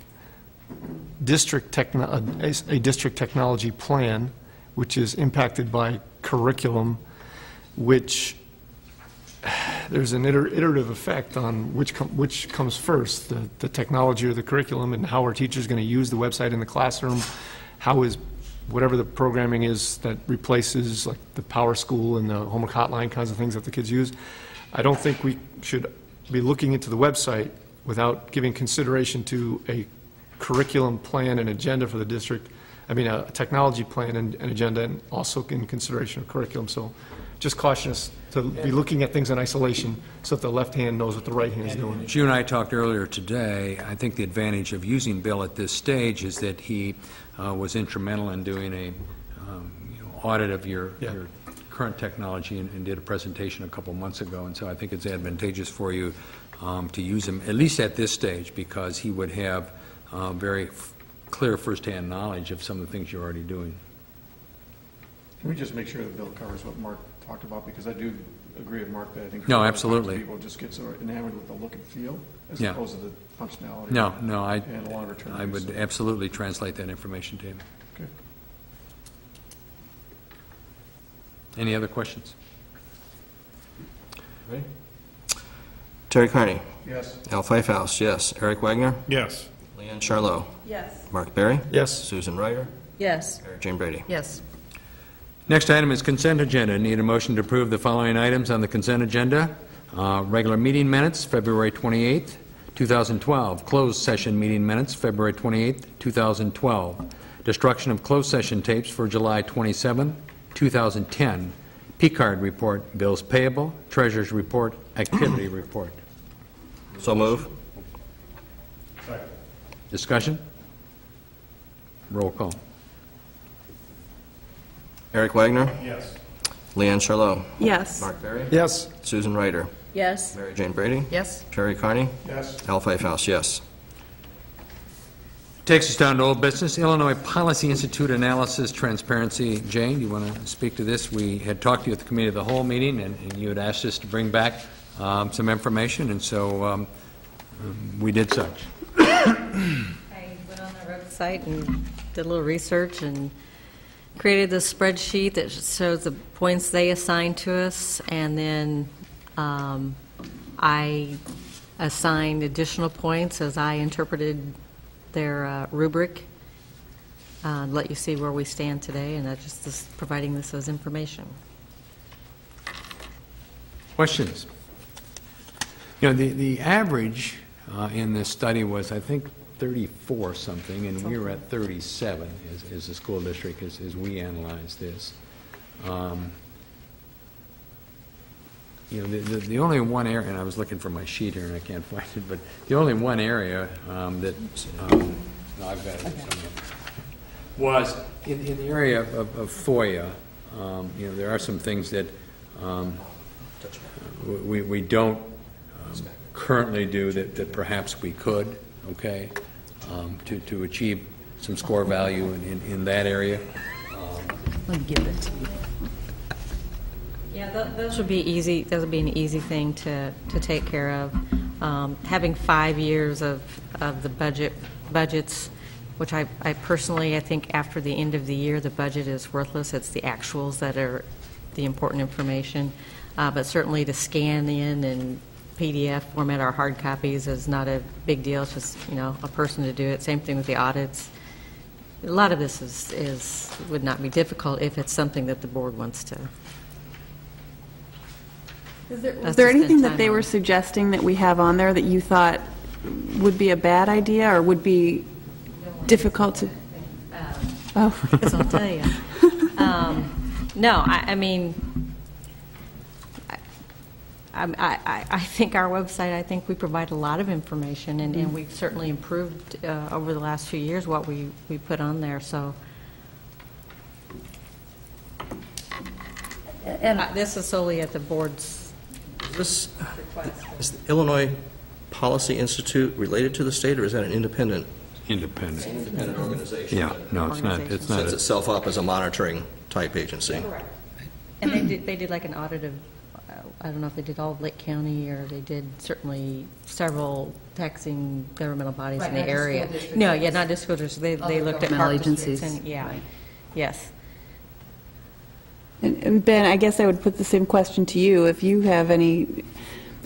a district technology plan, which is impacted by curriculum, which there's an iterative effect on which comes first, the technology or the curriculum, and how are teachers going to use the website in the classroom, how is whatever the programming is that replaces like the Power School and the homework hotline kinds of things that the kids use. I don't think we should be looking into the website without giving consideration to a curriculum plan and agenda for the district. I mean, a technology plan and agenda, and also in consideration of curriculum. So just caution us to be looking at things in isolation so that the left hand knows what the right hand is doing. As you and I talked earlier today, I think the advantage of using Bill at this stage is that he was instrumental in doing a audit of your current technology and did a presentation a couple months ago, and so I think it's advantageous for you to use him, at least at this stage, because he would have very clear first-hand knowledge of some of the things you're already doing. Can we just make sure that Bill covers what Mark talked about? Because I do agree with Mark that I think no, absolutely. People just get so enamored with the look and feel as Yeah. opposed to the functionality. No, and longer term. I would absolutely translate that information to him. Okay. Any other questions? Ready? Terry Carney. Yes. Al Pfeifhouse, yes. Eric Wagner. Yes. Leanne Charlot. Yes. Mark Berry. Yes. Susan Ryder. Yes. Mary Jane Brady. Yes. Next item is consent agenda. Need a motion to approve the following items on the consent agenda. Regular meeting minutes, February 28th, 2012. Closed session meeting minutes, February 28th, 2012. Destruction of closed session tapes for July 27th, 2010. P-card report, bills payable, treasurer's report, activity report. So move. Discussion? Roll call. Eric Wagner. Yes. Leanne Charlot. Yes. Mark Berry. Yes. Susan Ryder. Yes. Mary Jane Brady. Yes. Terry Carney. Yes. Al Pfeifhouse, yes. Takes us down to old business, Illinois Policy Institute Analysis Transparency. Jane, do you want to speak to this? We had talked to you at the committee of the whole meeting, and you had asked us to bring back some information, and so we did such. I went on their website and did a little research and created this spreadsheet that shows the points they assigned to us, and then I assigned additional points as I interpreted their rubric, let you see where we stand today, and that's just providing this as information. Questions? You know, the average in this study was, I think, 34 something, and we were at 37 as a school district as we analyzed this. You know, the only one area, and I was looking for my sheet here and I can't find it, but the only one area that, no, I've got it somewhere, was in the area of FOIA. You know, there are some things that we don't currently do that perhaps we could, okay, to achieve some score value in that area. Let me give it to you. Yeah, those would be easy. Those would be an easy thing to take care of. Having 5 years of the budgets, which I personally, I think after the end of the year, the budget is worthless. It's the actuals that are the important information. But certainly to scan in and PDF format our hard copies is not a big deal. It's just, you know, a person to do it. Same thing with the audits. A lot of this would not be difficult if it's something that the board wants to. Was there anything that they were suggesting that we have on there that you thought would be a bad idea or would be difficult to? Oh, because I'll tell you. No, I mean, I think our website, I think we provide a lot of information, and we've certainly improved over the last few years what we put on there, so. And this is solely at the board's Is request. the Illinois Policy Institute related to the state, or is that an independent? Independent. Independent organization. Yeah, no, it's not. It's not. Sets itself up as a monitoring type agency. Correct. And they did like an audit of, I don't know if they did all of Lake County, or they did certainly several taxing governmental bodies Right, in the not just area. school districts, No, but yeah, not just school districts. They other looked at governmental park districts agencies. and, yeah, Right. yes. And Ben, I guess I would put the same question to you. If you have any,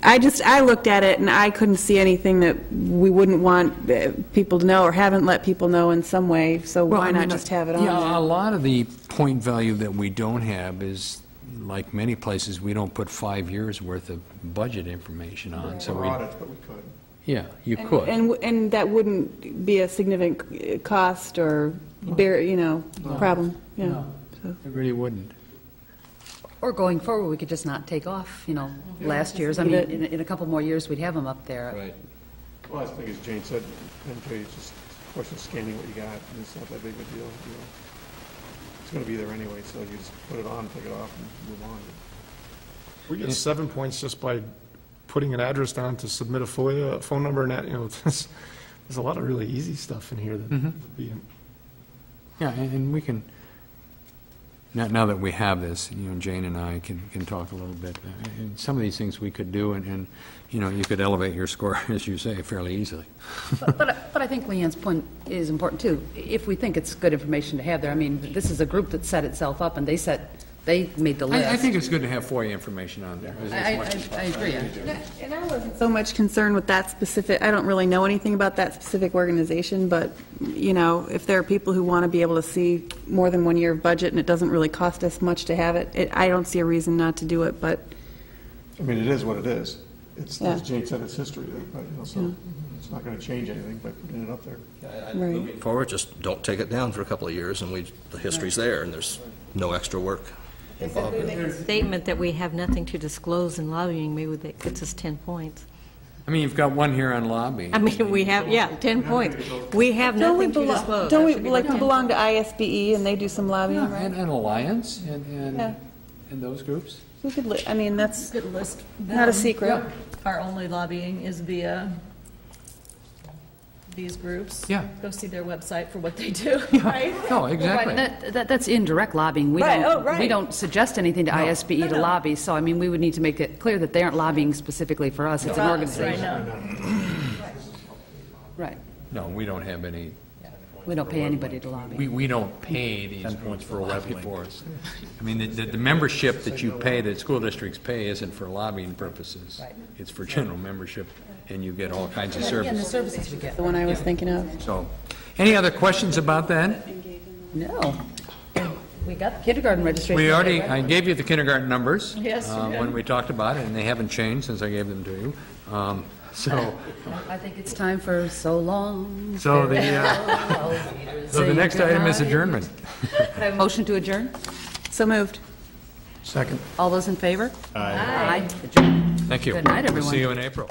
I looked at it and I couldn't see anything that we wouldn't want people to know or haven't let people know in some way, so Well, why I not mean, just have it on yeah, there? a lot of the point value that we don't have is, like many places, we don't put 5 years' worth of budget information on, so Or we... audits, but we could. Yeah, you could. And that wouldn't be a significant cost or, problem, yeah. No. So. It really wouldn't. Or going forward, we could just not take off, last year's. I mean, in a couple more years, we'd have them up there. Right. Well, I think as Jane said, MJ, it's just a question of scanning what you got, and it's not that big of a deal. It's going to be there anyway, so you just put it on, take it off, and move on. We get 7 points just by putting an address down to submit a FOIA, a phone number, and that, there's a lot of really easy stuff in here that would be. Yeah, and we can, now that we have this, Jane and I can talk a little bit. And some of these things we could do, and you could elevate your score, as you say, fairly easily. But I think Leanne's point is important, too. If we think it's good information to have there, I mean, this is a group that set itself up, and they made the list. I think it's good to have FOIA information on there. I agree. And I wasn't so much concerned with that specific, I don't really know anything about that specific organization, but, if there are people who want to be able to see more than 1 year of budget and it doesn't really cost us much to have it, I don't see a reason not to do it, but. I mean, it is what it is. It's, Yeah. as Jane said, it's history, but, so it's not going to change anything by putting it up there. Moving forward, just don't take it down for a couple of years, and the history's there, and there's no extra work involved. Statement that we have nothing to disclose in lobbying, maybe that gets us 10 points. I mean, you've got one here on lobbying. I mean, we have, 10 points. We have nothing to disclose. Don't That we, should be like, the we 10. belong to ISBE and they do some lobbying, Yeah, right? and Alliance, and Yeah. those groups. We could, that's Good list. not a secret. Our only lobbying is via these groups. Yeah. Go see their website for what they do, right? No, exactly. That's indirect lobbying. We Right, don't, oh, right. we don't suggest anything to ISBE to lobby, so, I mean, we would need to make it clear that they aren't lobbying specifically for us. It's an organization. Right. No, we don't have any, We don't pay anybody to lobby. we don't pay these groups for lobbying for us. I mean, the membership that you pay, that school districts pay, isn't for lobbying purposes. Right. It's for general membership, and you get all kinds of Yeah, and the services. services we get. The one I was thinking of. So, any other questions about that? No. We got the kindergarten registration. We already, I gave you the kindergarten numbers. Yes, you did. When we talked about it, and they haven't changed since I gave them to you. So I think it's time for so long. So the, farewell, so the next item is goodnight. adjournment. Could I have a motion to adjourn? So moved. Second. All those in favor? Aye. Aye. Adjourn. Thank you. Good night, We'll everyone. see you in April.